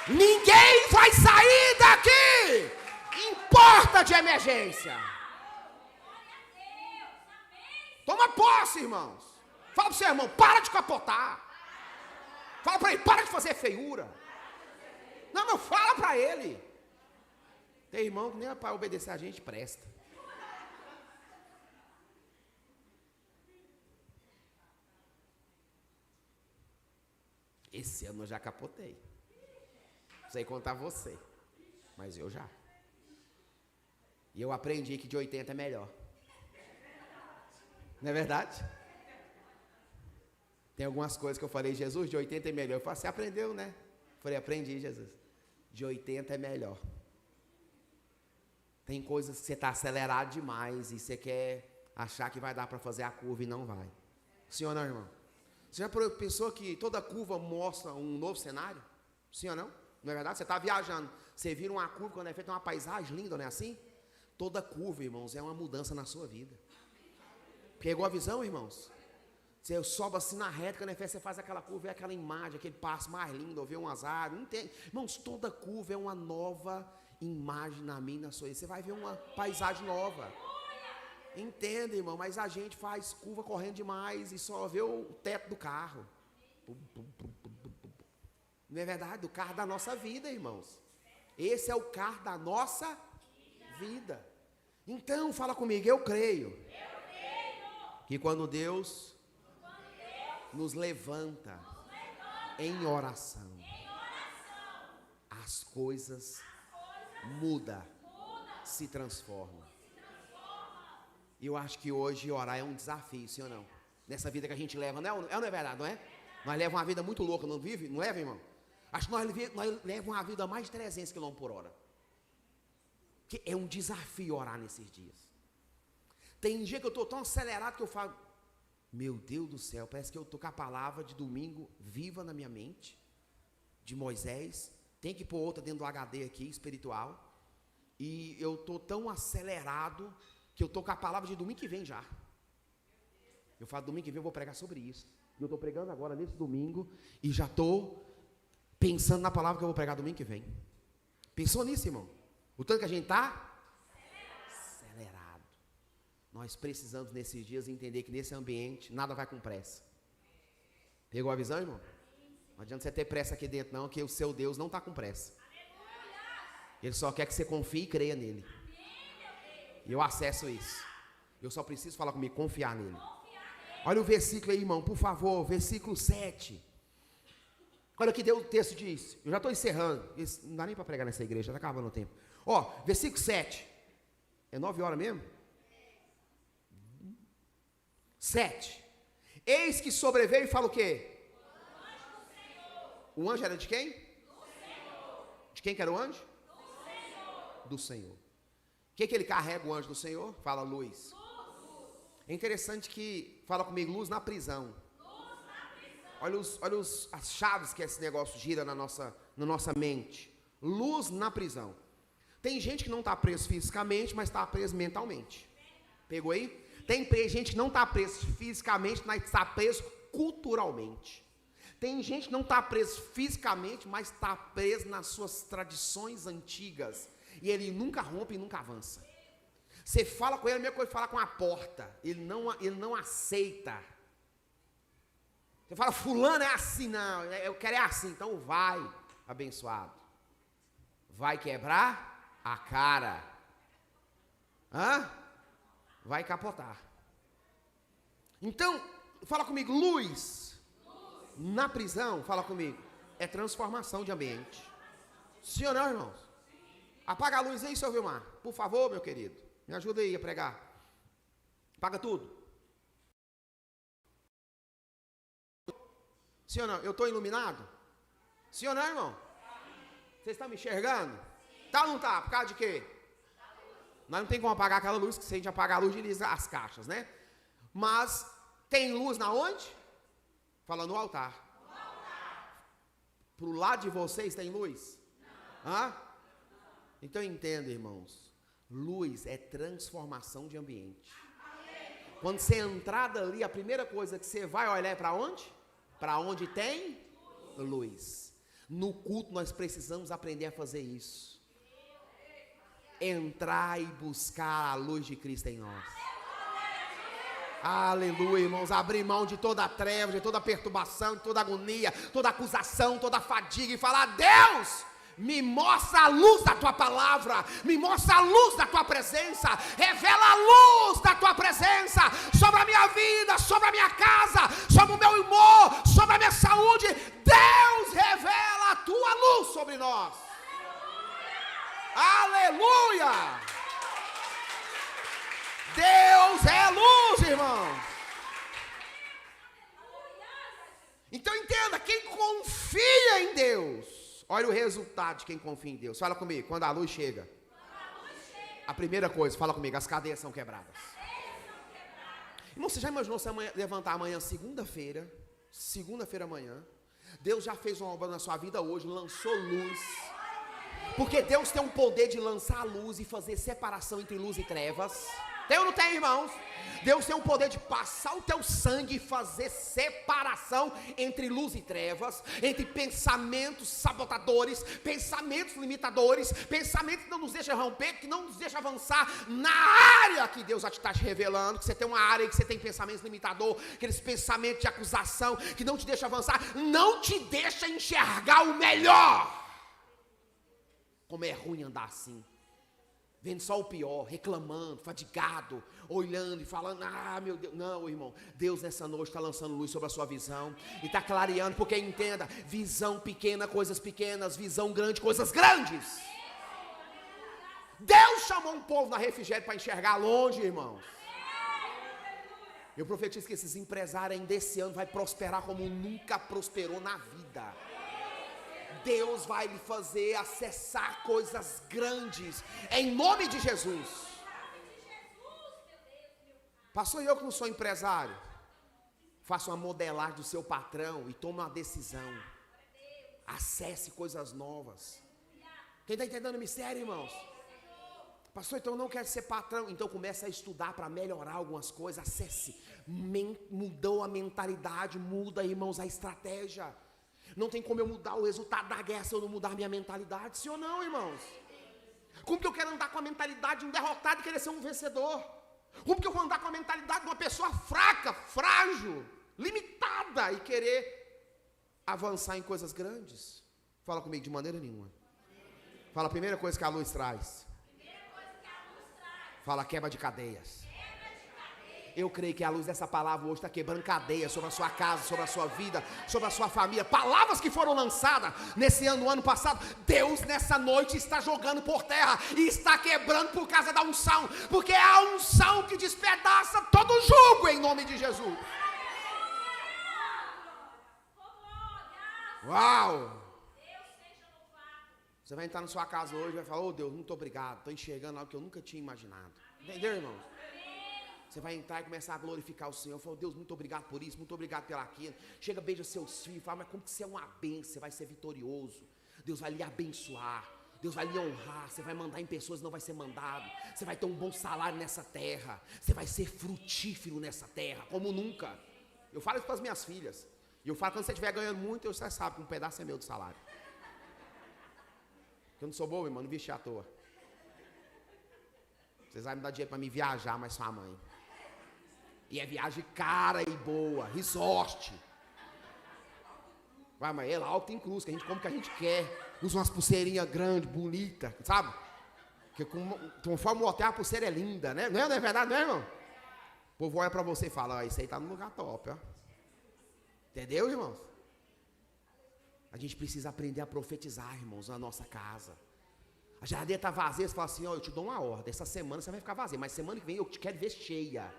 Ninguém vai sair daqui em porta de emergência. Toma posse, irmãos. Fala para o seu irmão: para de capotar. Fala para ele: para de fazer feiura. Não, fala para ele. Tem irmão que nem para obedecer a gente presta. Esse ano eu já capotei. Não sei contar você, mas eu já. E eu aprendi que de 80 é melhor. Não é verdade? Tem algumas coisas que eu falei: Jesus, de 80 é melhor. Eu falei: você aprendeu, né? Eu falei: aprendi, Jesus. De 80 é melhor. Tem coisas que você está acelerado demais e você quer achar que vai dar para fazer a curva e não vai. Sim ou não, irmão? Você já pensou que toda curva mostra um novo cenário? Sim ou não? Não é verdade? Você está viajando, você vira uma curva quando é feita uma paisagem linda, não é assim? Toda curva, irmãos, é uma mudança na sua vida. Pegou a visão, irmãos? Você sobe assim na reta, quando é feita, você faz aquela curva, vê aquela imagem, aquele passo mais lindo, ou vê umas árvores, não entende? Irmãos, toda curva é uma nova imagem na minha, na sua vida. Você vai ver uma paisagem nova. Entenda, irmão, mas a gente faz curva correndo demais e só vê o teto do carro. Não é verdade? O carro da nossa vida, irmãos. Esse é o carro da nossa vida. Então, fala comigo: eu creio que quando Deus nos levanta em oração, as coisas mudam, se transformam. E eu acho que hoje orar é um desafio, sim ou não? Nessa vida que a gente leva, não é verdade, não é? Nós levamos uma vida muito louca, não vive? Não leva, irmão? Acho que nós levamos uma vida a mais de 300 km por hora. Que é um desafio orar nesses dias. Tem dia que eu estou tão acelerado que eu falo, meu Deus do céu, parece que eu estou com a palavra de domingo viva na minha mente, de Moisés, tem que pôr outra dentro do HD aqui, espiritual, e eu estou tão acelerado que eu estou com a palavra de domingo que vem já. Eu falo, domingo que vem eu vou pregar sobre isso. E eu estou pregando agora nesse domingo e já estou pensando na palavra que eu vou pregar domingo que vem. Pensou nisso, irmão? O tanto que a gente está acelerado. Nós precisamos nesses dias entender que nesse ambiente nada vai com pressa. Pegou a visão, irmão? Não adianta você ter pressa aqui dentro não, que o seu Deus não está com pressa. Ele só quer que você confie e creia nele. E eu acesso isso. Eu só preciso falar comigo, confiar nele. Olha o versículo aí, irmão, por favor, versículo 7. Olha o que o texto diz. Eu já estou encerrando. Isso não dá nem para pregar nessa igreja, já está acabando o tempo. Ó, versículo 7. É 9 horas mesmo? 7. Eis que sobreveio e fala o quê? O anjo era de quem? De quem que era o anjo? Do Senhor. O que ele carrega, o anjo do Senhor? Fala luz. É interessante que, fala comigo, luz na prisão. Olha as chaves que esse negócio gira na nossa mente. Luz na prisão. Tem gente que não está preso fisicamente, mas está preso mentalmente. Pegou aí? Tem gente que não está preso fisicamente, mas está preso culturalmente. Tem gente que não está preso fisicamente, mas está preso nas suas tradições antigas. E ele nunca rompe e nunca avança. Você fala com ele, a mesma coisa que fala com a porta. Ele não aceita. Você fala, fulano é assim, não, eu quero é assim. Então vai, abençoado. Vai quebrar a cara. Vai capotar. Então, fala comigo, luz. Na prisão, fala comigo, é transformação de ambiente. Sim ou não, irmãos? Apaga a luz aí, seu Vilmar. Por favor, meu querido. Me ajuda aí a pregar. Apaga tudo. Sim ou não? Eu estou iluminado? Sim ou não, irmão? Vocês estão me enxergando? Tá ou não tá? Por causa de quê? Nós não tem como apagar aquela luz, que se a gente apagar a luz, desliga as caixas, né? Mas tem luz na onde? Fala no altar. Pro lado de vocês tem luz? Não. Então entenda, irmãos. Luz é transformação de ambiente. Quando você entrar dali, a primeira coisa que você vai olhar é para onde? Para onde tem luz. No culto nós precisamos aprender a fazer isso. Entrar e buscar a luz de Cristo em nós. Aleluia, irmãos, abrir mão de toda a treva, de toda a perturbação, de toda a agonia, toda a acusação, toda a fadiga e falar, Deus, me mostra a luz da tua palavra, me mostra a luz da tua presença, revela a luz da tua presença sobre a minha vida, sobre a minha casa, sobre o meu humor, sobre a minha saúde. Deus, revela a tua luz sobre nós. Aleluia! Deus é luz, irmãos. Então entenda, quem confia em Deus, olha o resultado de quem confia em Deus. Fala comigo, quando a luz chega. A primeira coisa, fala comigo, as cadeias são quebradas. Irmão, você já imaginou se amanhã, levantar amanhã, segunda-feira amanhã, Deus já fez uma obra na sua vida hoje, lançou luz. Porque Deus tem um poder de lançar a luz e fazer separação entre luz e trevas. Tem ou não tem, irmãos? Deus tem o poder de passar o teu sangue e fazer separação entre luz e trevas, entre pensamentos sabotadores, pensamentos limitadores, pensamentos que não nos deixam romper, que não nos deixam avançar na área que Deus já está te revelando, que você tem uma área em que você tem pensamentos limitadores, aqueles pensamentos de acusação, que não te deixam avançar, não te deixa enxergar o melhor. Como é ruim andar assim. vendo só o pior, reclamando, fadigado, olhando e falando, meu Deus. Não, irmão, Deus nessa noite está lançando luz sobre a sua visão e está clareando, porque entenda, visão pequena, coisas pequenas, visão grande, coisas grandes. Deus chamou um povo na refrigério para enxergar longe, irmãos. Eu profetizo que esses empresários ainda esse ano vai prosperar como nunca prosperou na vida. Deus vai lhe fazer acessar coisas grandes, em nome de Jesus. Pastor, eu que não sou empresário, faça uma modelagem do seu patrão e tome uma decisão. Acesse coisas novas. Quem está entendendo o mistério, irmãos? Pastor, então eu não quero ser patrão. Então comece a estudar para melhorar algumas coisas. Acesse. Mudou a mentalidade, muda, irmãos, a estratégia. Não tem como eu mudar o resultado da guerra se eu não mudar minha mentalidade, sim ou não, irmãos? Como que eu quero andar com a mentalidade de um derrotado e querer ser um vencedor? Como que eu vou andar com a mentalidade de uma pessoa fraca, frágil, limitada e querer avançar em coisas grandes? Fala comigo, de maneira nenhuma. Fala a primeira coisa que a luz traz. Fala quebra de cadeias. Eu creio que a luz dessa palavra hoje está quebrando cadeias sobre a sua casa, sobre a sua vida, sobre a sua família. Palavras que foram lançadas nesse ano, no ano passado. Deus nessa noite está jogando por terra e está quebrando por causa da unção. Porque é a unção que despedaça todo jugo em nome de Jesus. Uau! Você vai entrar na sua casa hoje e vai falar, Deus, muito obrigado. Estou enxergando algo que eu nunca tinha imaginado. Entendeu, irmãos? Você vai entrar e começar a glorificar o Senhor. Fala, Deus, muito obrigado por isso, muito obrigado pelo aquilo. Chega, beija seus filhos, fala, mas como que você é uma bênção, você vai ser vitorioso. Deus vai lhe abençoar, Deus vai lhe honrar, você vai mandar em pessoas, não vai ser mandado. Você vai ter um bom salário nessa terra, você vai ser frutífero nessa terra, como nunca. Eu falo isso para as minhas filhas. E eu falo, quando você estiver ganhando muito, você sabe que um pedaço é meu do salário. Porque eu não sou bobo, irmão, não vixe à toa. Vocês vão me dar dinheiro para me viajar, mas sua mãe. E é viagem cara e boa, resort. Vai, mas é lá o que tem cruz, que a gente come o que a gente quer. Usa umas pulseirinhas grandes, bonitas, sabe? Porque conforme o hotel, a pulseira é linda, né? Não é verdade, não é, irmão? O povo olha para você e fala, isso aí tá no lugar top, ó. Entendeu, irmãos? A gente precisa aprender a profetizar, irmãos, na nossa casa. A geladeira está vazia, você fala assim, eu te dou uma ordem, essa semana você vai ficar vazia, mas semana que vem eu te quero ver cheia.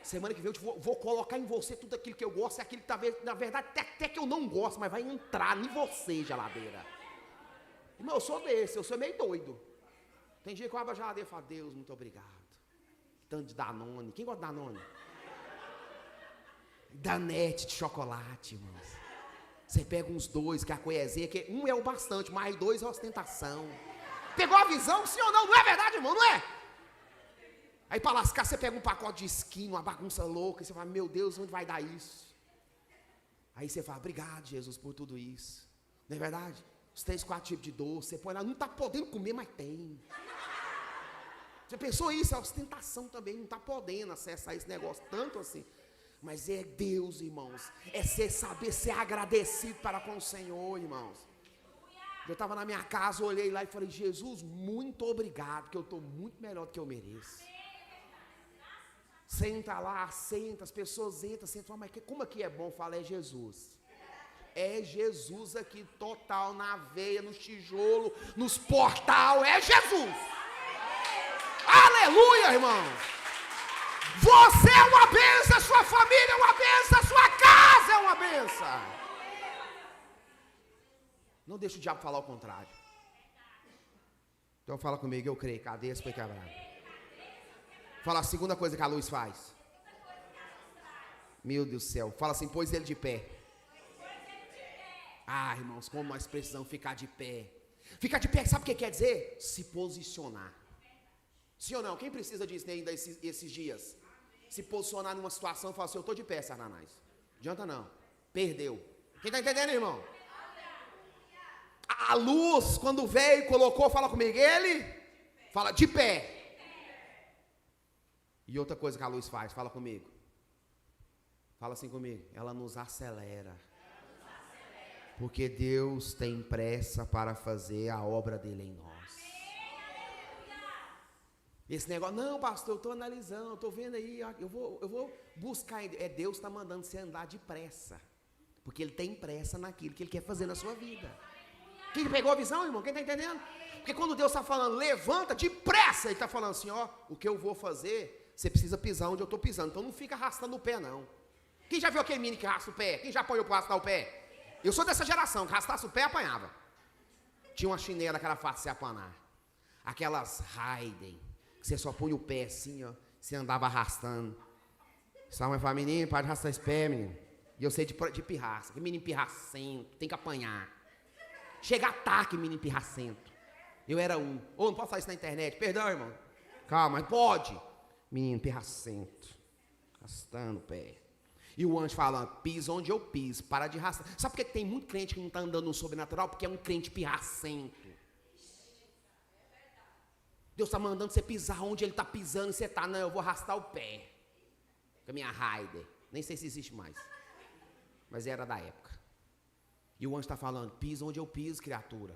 Semana que vem eu vou colocar em você tudo aquilo que eu gosto, e aquilo que talvez, na verdade, até que eu não gosto, mas vai entrar em você, geladeira. Irmão, eu sou desse, eu sou meio doido. Tem dia que eu abro a geladeira e falo, Deus, muito obrigado. Tanto de Danone. Quem gosta de Danone? Danete de chocolate, irmãos. Você pega uns dois, que a coezinha, que um é o bastante, mas dois é ostentação. Pegou a visão, sim ou não? Não é verdade, irmão, não é? Aí para lascar, você pega um pacote de skin, uma bagunça louca, e você fala, meu Deus, onde vai dar isso? Aí você fala, obrigado, Jesus, por tudo isso. Não é verdade? Os 3, 4 tipos de doce, você põe lá, não está podendo comer, mas tem. Você pensou isso? É ostentação também, não está podendo acessar esse negócio tanto assim. Mas é Deus, irmãos, é saber ser agradecido para com o Senhor, irmãos. Eu estava na minha casa, olhei lá e falei, Jesus, muito obrigado, que eu estou muito melhor do que eu mereço. Senta lá, senta, as pessoas entram, sentam, mas como aqui é bom? Fala, é Jesus. É Jesus aqui, total, na veia, no tijolo, nos portal, é Jesus. Aleluia, irmão. Você é uma bênção, sua família é uma bênção, sua casa é uma bênção. Não deixa o diabo falar o contrário. Então fala comigo, eu creio, cadeias foi quebrada. Fala a segunda coisa que a luz faz. Meu Deus do céu, fala assim, pôs ele de pé. Ah, irmãos, como nós precisamos ficar de pé. Ficar de pé, sabe o que quer dizer? Se posicionar. Sim ou não? Quem precisa disso ainda esses dias? Se posicionar numa situação e falar assim, eu estou de pé, Satanás. Adianta não, perdeu. Quem está entendendo, irmão? A luz, quando veio, colocou, fala comigo, ele fala de pé. E outra coisa que a luz faz, fala comigo. Fala assim comigo, ela nos acelera. Porque Deus tem pressa para fazer a obra dele em nós. Esse negócio, não, pastor, eu estou analisando, eu estou vendo aí, eu vou buscar. Deus está mandando você andar depressa. Porque Ele tem pressa naquilo que Ele quer fazer na sua vida. Quem pegou a visão, irmão? Quem está entendendo? Porque quando Deus está falando, levanta depressa, Ele está falando assim, ó, o que eu vou fazer, você precisa pisar onde eu estou pisando. Então não fica arrastando o pé, não. Quem já viu aquele menino que arrasta o pé? Quem já apanhou para arrastar o pé? Eu sou dessa geração, que arrastasse o pé, apanhava. Tinha uma chinela que era fácil de se apanar. Aquelas Raiden, que você só punha o pé assim, ó, você andava arrastando. Sua mãe fala, menino, pode arrastar esse pé, menino. E eu sei de pirraça, que menino pirracento, tem que apanhar. Chega ataque, menino pirracento. Eu era um. Ou não posso falar isso na internet, perdão, irmão. Calma, mas pode. Menino pirracento, arrastando o pé. E o anjo falando, pisa onde eu piso, para de arrastar. Sabe por que tem muito crente que não está andando no sobrenatural? Porque é um crente pirracento. Deus está mandando você pisar onde Ele está pisando e você está, não, eu vou arrastar o pé. Com a minha Raider. Nem sei se existe mais. Mas era da época. E o anjo está falando, pisa onde eu piso, criatura.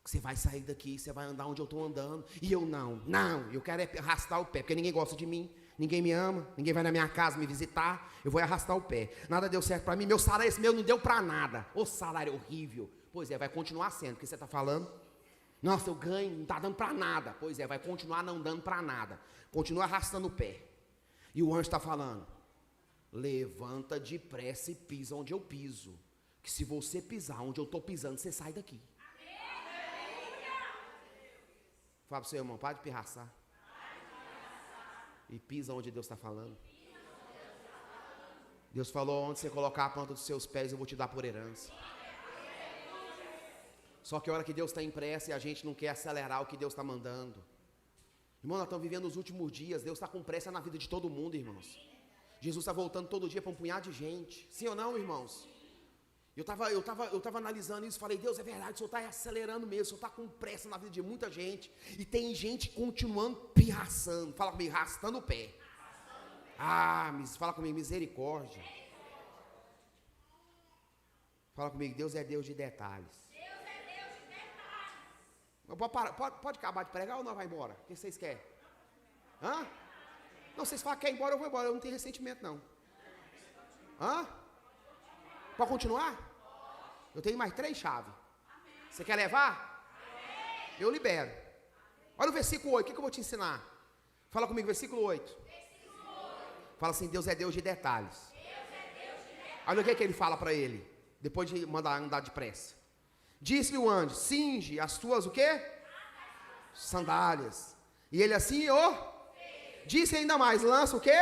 Que você vai sair daqui, você vai andar onde eu estou andando. E eu não, eu quero arrastar o pé, porque ninguém gosta de mim. Ninguém me ama, ninguém vai na minha casa me visitar, eu vou arrastar o pé. Nada deu certo para mim, meu salário esse meu não deu para nada. Ô salário horrível. Pois é, vai continuar sendo, porque você está falando. Nossa, eu ganho, não está dando para nada. Pois é, vai continuar não dando para nada. Continua arrastando o pé. E o anjo está falando, levanta depressa e pisa onde eu piso. Que se você pisar onde eu estou pisando, você sai daqui. Fala para o seu irmão, para de pirraçar. E pisa onde Deus está falando. Deus falou, onde você colocar a planta dos seus pés, eu vou te dar por herança. Só que a hora que Deus está em pressa e a gente não quer acelerar o que Deus está mandando. Irmão, nós estamos vivendo os últimos dias. Deus está com pressa na vida de todo mundo, irmãos. Jesus está voltando todo dia para um punhado de gente. Sim ou não, irmãos? Eu estava analisando isso, falei, Deus, é verdade, o Senhor está acelerando mesmo, o Senhor está com pressa na vida de muita gente. E tem gente continuando pirraçando, fala comigo, arrastando o pé. Fala comigo, misericórdia. Fala comigo, Deus é Deus de detalhes. Pode acabar de pregar ou nós vamos embora? O que vocês querem? Hã? Não, vocês falam que quer ir embora, eu vou embora, eu não tenho ressentimento não. Hã? Pode continuar? Eu tenho mais 3 chaves. Você quer levar? Eu libero. Olha o versículo 8, o que eu vou te ensinar? Fala comigo, versículo 8. Fala assim, Deus é Deus de detalhes. Olha o que ele fala para ele, depois de mandar andar depressa. Disse-lhe o anjo, cinge as tuas o quê? Sandálias. E ele assim, disse ainda mais, lança o quê?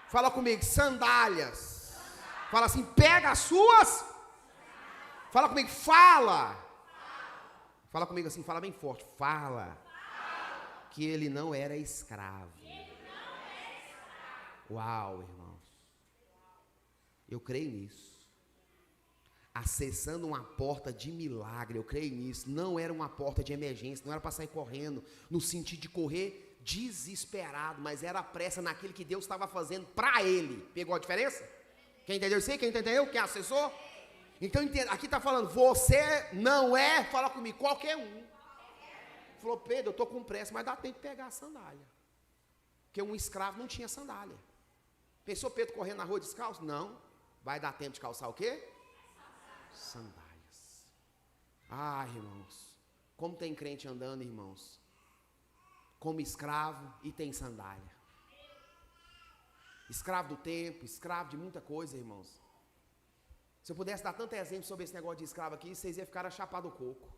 Fala comigo, sandálias. Fala assim, pega as suas. Fala comigo, fala. Fala comigo assim, fala bem forte. Fala. Que ele não era escravo. Uau, irmãos. Eu creio nisso. Acessando uma porta de milagre, eu creio nisso. Não era uma porta de emergência, não era para sair correndo, no sentido de correr desesperado, mas era pressa naquilo que Deus estava fazendo para ele. Pegou a diferença? Quem entendeu isso aí? Quem entendeu? Quem acessou? Então, aqui está falando, você não é, fala comigo, qualquer um. Falou, Pedro, eu estou com pressa, mas dá tempo de pegar a sandália. Porque um escravo não tinha sandália. Pensou Pedro correndo na rua descalço? Não. Vai dar tempo de calçar o quê? Sandálias. Irmãos, como tem crente andando, irmãos, como escravo e tem sandália. Escravo do tempo, escravo de muita coisa, irmãos. Se eu pudesse dar tanto exemplo sobre esse negócio de escravo aqui, vocês iam ficar chapado o coco.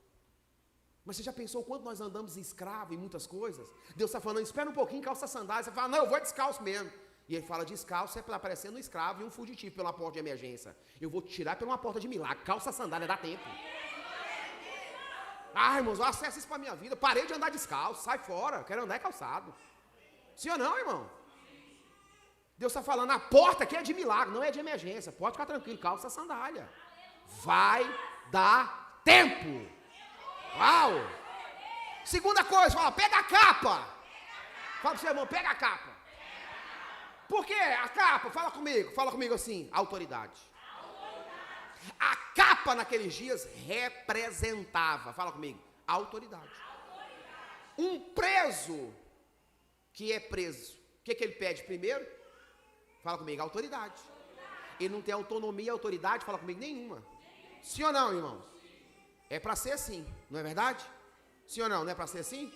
Mas você já pensou quanto nós andamos escravo em muitas coisas? Deus está falando, espera um pouquinho, calça sandália. Você fala, não, eu vou descalço mesmo. E ele fala, descalço, você está parecendo um escravo e um fugitivo pela porta de emergência. Eu vou te tirar por uma porta de milagre. Calça sandália, dá tempo. Irmãos, eu acesso isso para a minha vida. Parei de andar descalço, sai fora, quero andar calçado. Sim ou não, irmão? Deus está falando, a porta aqui é de milagre, não é de emergência. Pode ficar tranquilo, calça sandália. Vai dar tempo. Uau! Segunda coisa, fala, pega a capa. Fala para o seu irmão, pega a capa. Por quê? A capa, fala comigo assim, autoridade. A capa naqueles dias representava, fala comigo, autoridade. Um preso que é preso, o que ele pede primeiro? Fala comigo, autoridade. Ele não tem autonomia e autoridade, fala comigo, nenhuma. Sim ou não, irmãos? É para ser assim, não é verdade? Sim ou não? Não é para ser assim?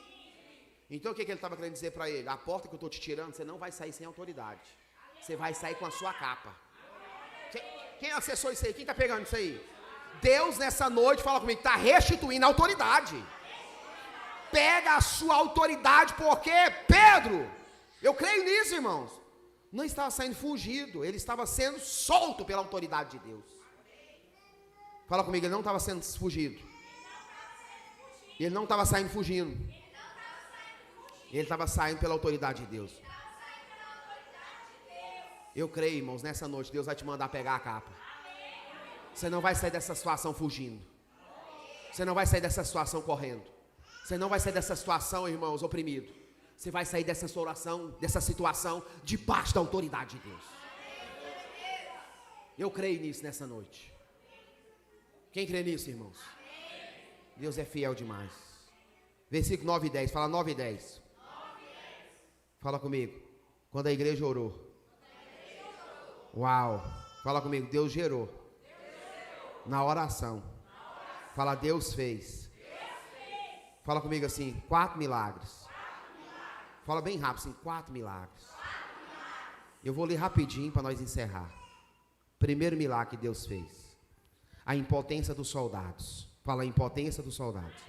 Então o que ele estava querendo dizer para ele? A porta que eu estou te tirando, você não vai sair sem autoridade. Você vai sair com a sua capa. Quem acessou isso aí? Quem está pegando isso aí? Deus nessa noite, fala comigo, está restituindo a autoridade. Pega a sua autoridade, porque Pedro, eu creio nisso, irmãos, não estava saindo fugido, ele estava sendo solto pela autoridade de Deus. Fala comigo, ele não estava sendo fugido. Ele não estava saindo fugindo. Ele estava saindo pela autoridade de Deus. Eu creio, irmãos, nessa noite Deus vai te mandar pegar a capa. Você não vai sair dessa situação fugindo. Você não vai sair dessa situação correndo. Você não vai sair dessa situação, irmãos, oprimido. Você vai sair dessa situação debaixo da autoridade de Deus. Eu creio nisso nessa noite. Quem crê nisso, irmãos? Deus é fiel demais. Versículo 9 e 10, fala 9 e 10. Fala comigo. Quando a igreja orou. Uau. Fala comigo, Deus gerou. Na oração. Fala, Deus fez. Fala comigo assim, 4 milagres. Fala bem rápido assim, 4 milagres. Eu vou ler rapidinho para nós encerrar. Primeiro milagre que Deus fez. A impotência dos soldados. Fala a impotência dos soldados.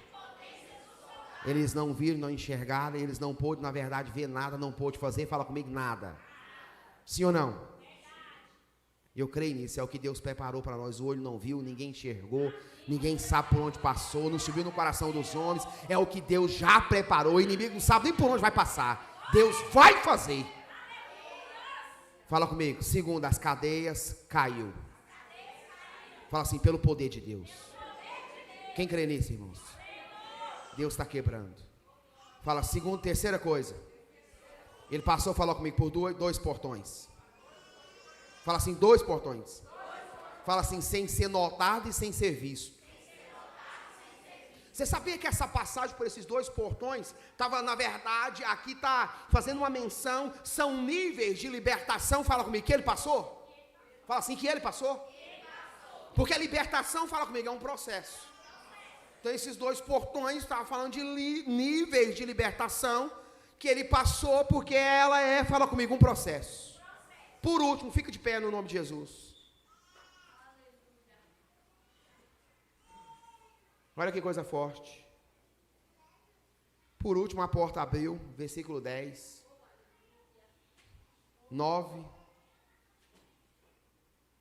Eles não viram, não enxergaram, eles não pôde, na verdade, ver nada, não pôde fazer, fala comigo, nada. Sim ou não? Eu creio nisso, é o que Deus preparou para nós. O olho não viu, ninguém enxergou, ninguém sabe por onde passou, não subiu no coração dos homens. É o que Deus já preparou, o inimigo não sabe nem por onde vai passar. Deus vai fazer. Fala comigo, segundo, as cadeias caiu. Fala assim, pelo poder de Deus. Quem crê nisso, irmãos? Deus está quebrando. Fala, segundo, terceira coisa. Ele passou, falou comigo, por dois portões. Fala assim, 2 portões. Fala assim, sem ser notado e sem ser visto. Você sabia que essa passagem por esses 2 portões estava, na verdade, aqui está fazendo uma menção, são níveis de libertação. Fala comigo, que ele passou? Fala assim, que ele passou? Porque a libertação, fala comigo, é um processo. Então esses 2 portões estavam falando de níveis de libertação que ele passou, porque ela é, fala comigo, um processo. Por último, fica de pé no nome de Jesus. Olha que coisa forte. Por último, a porta abriu, versículo 10, 9.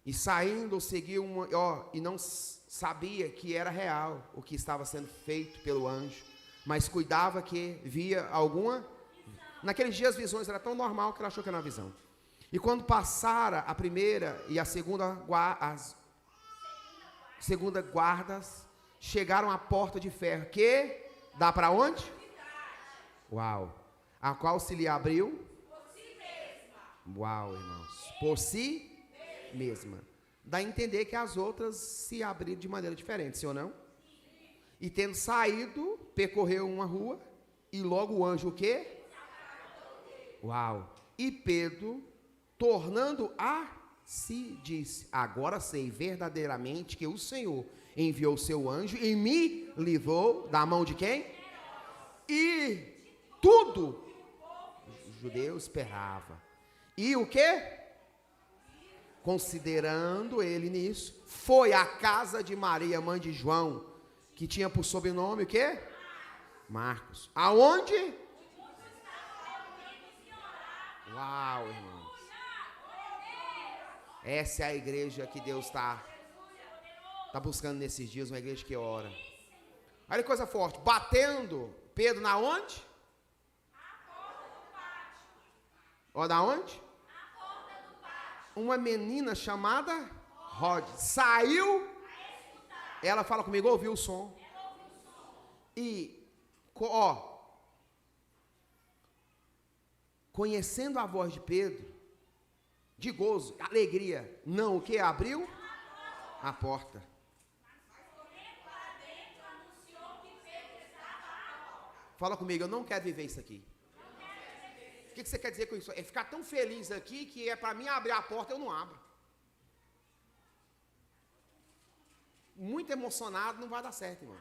E saindo, seguiu e não sabia que era real o que estava sendo feito pelo anjo, mas cuidava que via alguma. Naqueles dias, as visões eram tão normal que ela achou que era uma visão. E quando passara a primeira e a segunda guardas, chegaram à porta de ferro, que dá para onde? Uau! A qual se lhe abriu? Por si mesma. Uau, irmãos! Por si mesma. Dá a entender que as outras se abriram de maneira diferente, sim ou não? E tendo saído, percorreu uma rua, e logo o anjo o quê? Uau! E Pedro, tornando a si, disse, agora sei verdadeiramente que o Senhor enviou o seu anjo e me livrou da mão de quem? E tudo os judeus esperava. E o quê? Considerando ele nisso, foi à casa de Maria, mãe de João, que tinha por sobrenome o quê? Marcos. Aonde? Uau, irmãos. Essa é a igreja que Deus está buscando nesses dias, uma igreja que ora. Olha que coisa forte, batendo Pedro na onde? A porta do pátio. Ó, da onde? A porta do pátio. Uma menina chamada Rod saiu, ela fala comigo, ouviu o som. E, conhecendo a voz de Pedro, de gozo, alegria, não o que? Abriu a porta. Fala comigo, eu não quero viver isso aqui. O que você quer dizer com isso? É ficar tão feliz aqui que é para mim abrir a porta, eu não abro. Muito emocionado, não vai dar certo, irmão.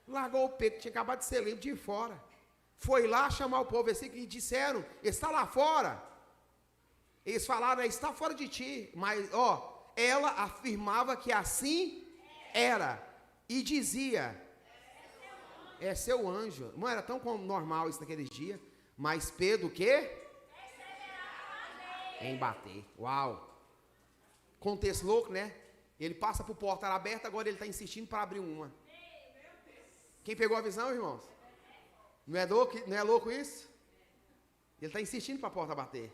Largou o peito, tinha acabado de ser limpo de fora. Foi lá chamar o povo, versículo, e disseram, está lá fora. Eles falaram, está fora de ti. Mas, ela afirmava que assim era. E dizia, é seu anjo. Não era tão normal isso naqueles dias. Mas Pedro o quê? Em bater. Uau. Contexto louco, né? Ele passa por porta aberta, agora ele está insistindo para abrir uma. Quem pegou a visão, irmãos? Não é louco isso? Ele está insistindo para a porta bater.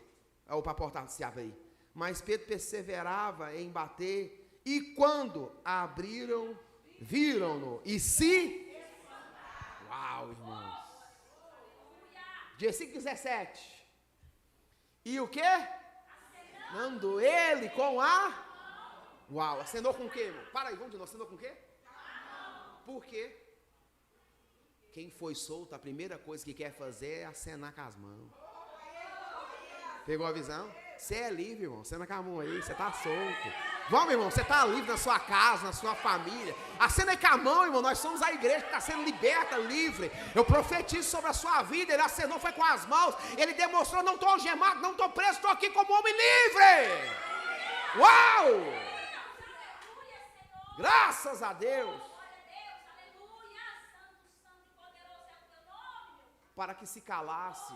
Ou para a porta se abrir. Mas Pedro perseverava em bater. E quando abriram, viram-no. E se... Uau, irmãos. Versículo 17. E o quê? Acenando ele com a... Uau, acenou com o quê, irmão? Para aí, vamos de novo. Acenou com o quê? Por quê? Quem foi solto, a primeira coisa que quer fazer é acenar com as mãos. Pegou a visão? Você é livre, irmão. Acena com a mão aí, você está solto. Vamos, irmão, você está livre na sua casa, na sua família. Acena aí com a mão, irmão. Nós somos a igreja que está sendo liberta, livre. Eu profetizo sobre a sua vida. Ele acenou, foi com as mãos. Ele demonstrou, não estou algemado, não estou preso, estou aqui como homem livre. Uau! Graças a Deus. Para que se calasse,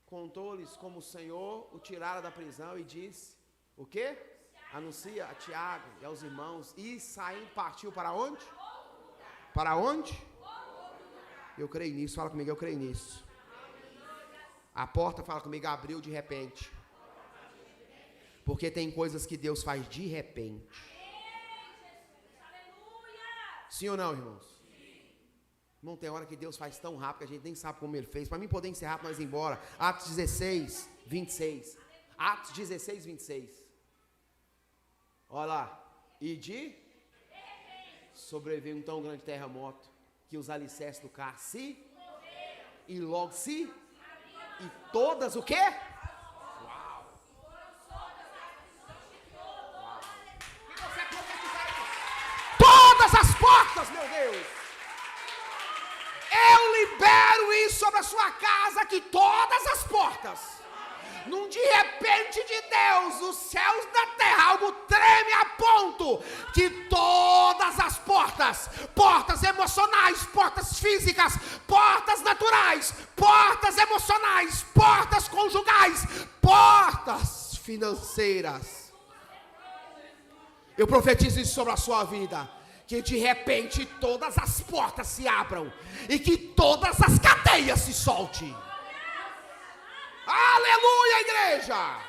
contou-lhes como o Senhor o tirara da prisão e disse, o quê? Anuncia a Tiago e aos irmãos, e saindo partiu para onde? Para onde? Eu creio nisso, fala comigo, eu creio nisso. A porta, fala comigo, abriu de repente. Porque tem coisas que Deus faz de repente. Sim ou não, irmãos? Não tem hora que Deus faz tão rápido que a gente nem sabe como Ele fez. Para mim poder encerrar, para nós ir embora. Atos 16, 26. Atos 16, 26. Olha lá. E de sobreveio um tão grande terremoto que os alicerces do carro se e logo se e todas o quê? Uau. Todas as portas, meu Deus. Eu libero isso sobre a sua casa, que todas as portas, num de repente de Deus, os céus da terra, algo treme a ponto que todas as portas, portas emocionais, portas físicas, portas naturais, portas emocionais, portas conjugais, portas financeiras, eu profetizo isso sobre a sua vida. Que de repente todas as portas se abram e que todas as cadeias se soltem. Aleluia, igreja!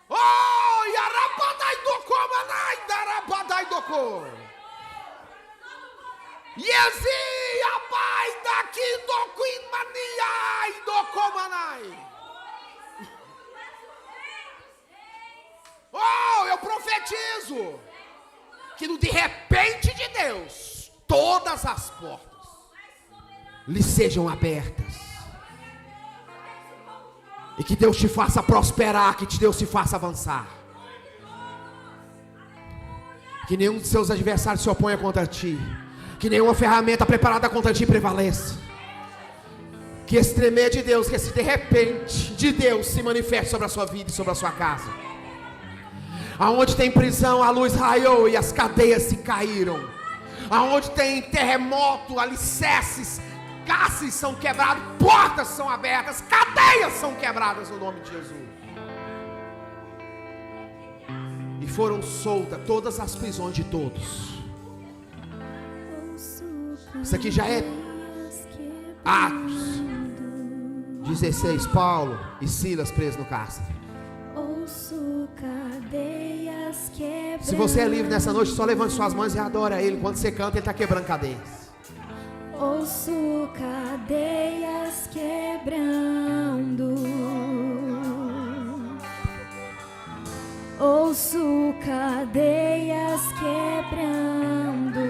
Oh, yarabadai doko manai darabadai doko. Yezi abai daqui doko imaniai doko manai. Oh, eu profetizo que no de repente de Deus, todas as portas lhe sejam abertas. E que Deus te faça prosperar, que Deus te faça avançar. Que nenhum de seus adversários se oponha contra ti. Que nenhuma ferramenta preparada contra ti prevaleça. Que esse tremer de Deus, que esse de repente de Deus se manifeste sobre a sua vida e sobre a sua casa. Aonde tem prisão, a luz raiou e as cadeias se caíram. Aonde tem terremoto, alicerces, casas são quebrados, portas são abertas, cadeias são quebradas no nome de Jesus. E foram soltas todas as prisões de todos. Isso aqui já é Atos 16, Paulo e Silas presos no cárcere. Se você é livre nessa noite, só levante suas mãos e adora Ele. Quando você canta, Ele está quebrando cadeias. Ouço cadeias quebrando. Ouço cadeias quebrando.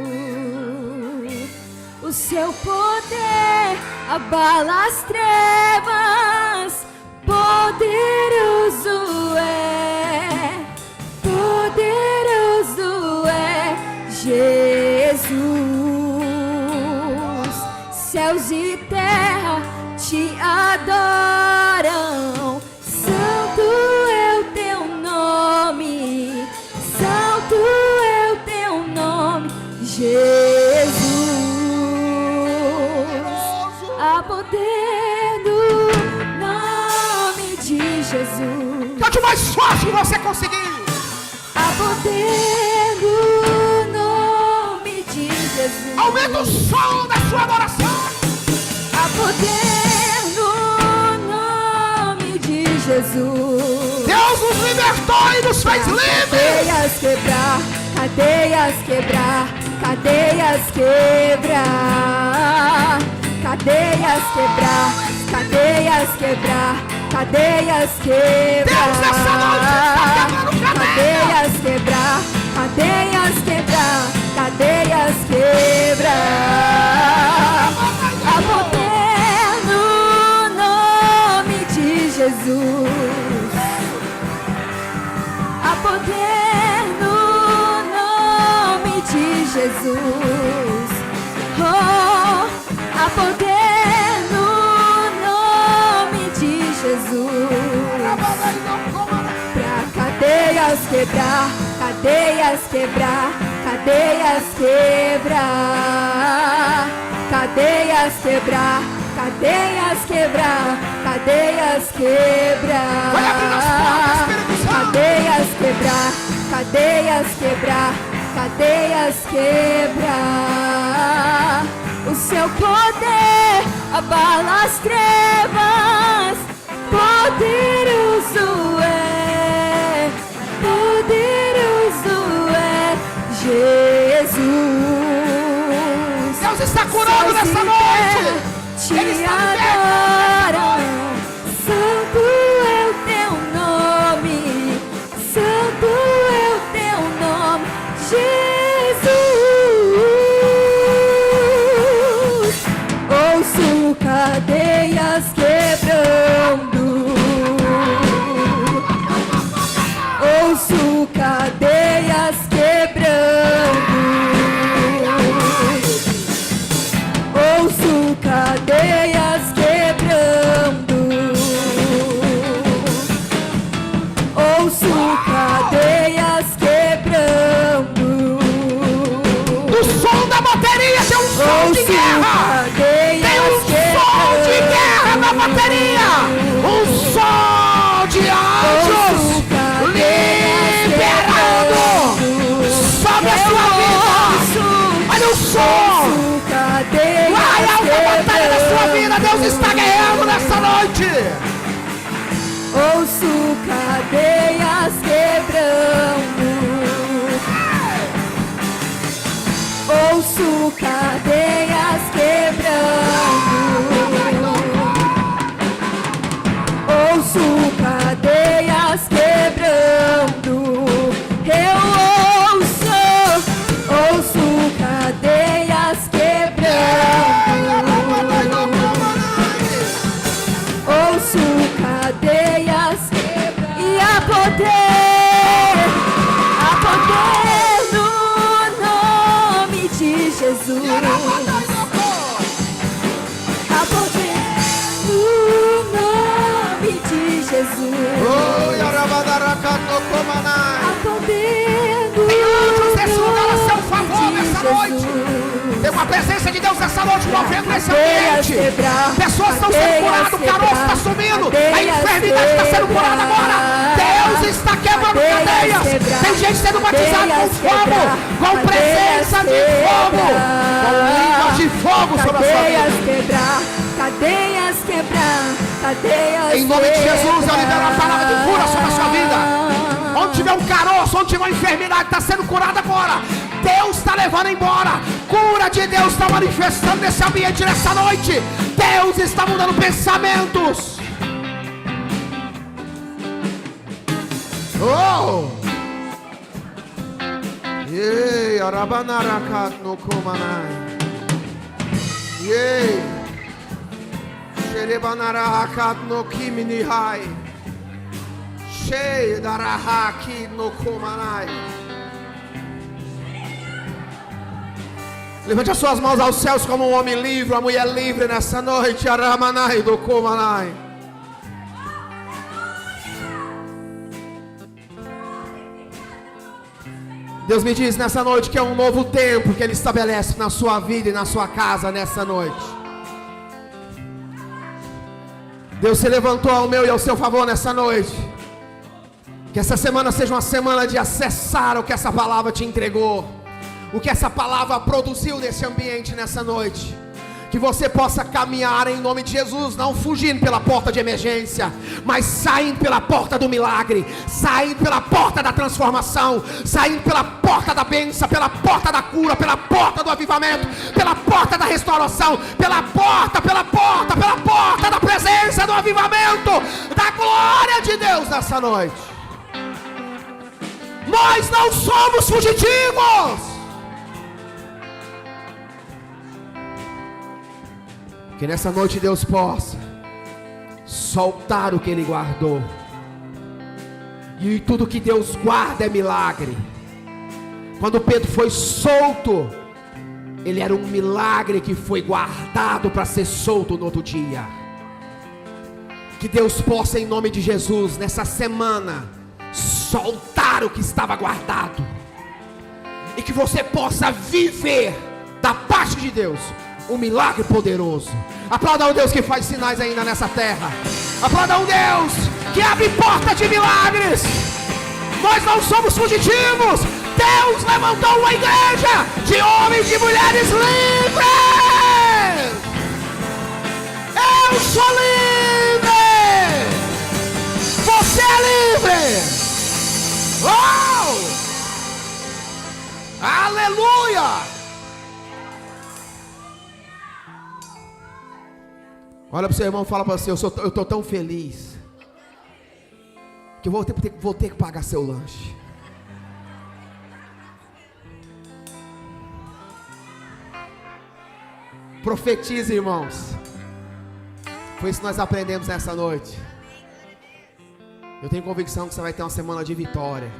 O seu poder abala as trevas. Poderoso é Jesus. Céus e terra te adoram. Santo é o teu nome. Santo é o teu nome, Jesus. Há poder no nome de Jesus. Cante mais forte que você conseguir. Há poder no nome de Jesus. Aumenta o som da sua adoração. Há poder no nome de Jesus. Deus nos libertou e nos fez livres. Cadeias quebrar, cadeias quebrar, cadeias quebrar. Cadeias quebrar, cadeias quebrar, cadeias quebrar. Deus nessa noite está quebrando cadeias quebrar, cadeias quebrar, cadeias quebrar. Há poder no nome de Jesus. Há poder no nome de Jesus. Oh, há poder no nome de Jesus. Pra cadeias quebrar, cadeias quebrar, cadeias quebrar. Cadeias quebrar, cadeias quebrar, cadeias quebrar. Cadeias quebrar, cadeias quebrar, cadeias quebrar. O seu poder abala as trevas. Poderoso é Jesus. Deus está curando nessa noite. Ele Te está adoram. Santo é o teu nome. Santo é o teu nome, Jesus. Ouço cadeias quebrando. Ouço cadeias quebrando. Ouço cadeias quebrando. Ouço cadeias quebrando. O som da bateria tem um som de guerra. Tem um som de guerra na bateria. Um som de anjos liberando sobre a sua vida. Olha o som. Vai alta batalha da sua vida. Deus está ganhando nessa noite. Ouço cadeias quebrando. Ouço cadeias quebrando. Ouço cadeias quebrando. Eu ouço cadeias quebrando. Ouço cadeias quebrando. E há poder no nome de Jesus. Há poder no nome de Jesus. Há poder no Tem anjos nesse lugar a seu favor nome de nessa noite. Jesus. Tem uma presença de Deus nessa noite movendo nesse Cadeias ambiente. quebrar, Pessoas estão sendo curadas, o caroço está sumindo, a enfermidade está sendo curada agora. Deus está quebrando cadeias. Tem gente sendo batizada com fogo, com presença de fogo, com línguas de fogo sobre a sua Cadeias vida. quebrar, cadeias quebrar, cadeias Em nome de Jesus, eu libero a palavra de cura sobre a sua vida. Onde tiver um caroço, onde tiver uma enfermidade, está sendo curada agora. Deus está levando embora. Cura de Deus está manifestando nesse ambiente nessa noite. Deus está mudando pensamentos. Oh! Ei, arabanarakat no komanai. Yay. Sherebanarahakat no kimini hai. Shei darahaki no komanai. Levante as suas mãos aos céus como um homem livre, uma mulher livre nessa noite. Aramanai do komanai. Deus me diz nessa noite que é um novo tempo que Ele estabelece na sua vida e na sua casa nessa noite. Deus se levantou ao meu e ao seu favor nessa noite. Que essa semana seja uma semana de acessar o que essa palavra te entregou, o que essa palavra produziu nesse ambiente nessa noite. Que você possa caminhar em nome de Jesus, não fugindo pela porta de emergência, mas saindo pela porta do milagre, saindo pela porta da transformação, saindo pela porta da bênção, pela porta da cura, pela porta do avivamento, pela porta da restauração, pela porta da presença, do avivamento, da glória de Deus nessa noite. Nós não somos fugitivos. Que nessa noite Deus possa soltar o que Ele guardou. E tudo que Deus guarda é milagre. Quando Pedro foi solto, ele era um milagre que foi guardado para ser solto no outro dia. Que Deus possa, em nome de Jesus, nessa semana, soltar o que estava guardado. E que você possa viver da parte de Deus um milagre poderoso. Aplauda um Deus que faz sinais ainda nessa terra. Aplauda um Deus que abre porta de milagres. Nós não somos fugitivos. Deus levantou uma igreja de homens e mulheres livres. Eu sou livre. Você é livre. Oh! Aleluia! Olha para o seu irmão e fala para você: eu estou tão feliz que eu vou ter que pagar seu lanche. Profetize, irmãos. Foi isso que nós aprendemos nessa noite. Eu tenho convicção que você vai ter uma semana de vitória,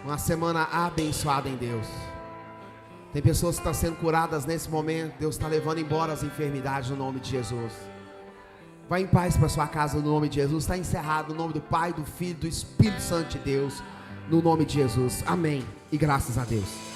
uma semana abençoada em Deus. Tem pessoas que estão sendo curadas nesse momento. Deus está levando embora as enfermidades no nome de Jesus. Vai em paz para sua casa no nome de Jesus. Está encerrado no nome do Pai, do Filho e do Espírito Santo de Deus, no nome de Jesus. Amém e graças a Deus.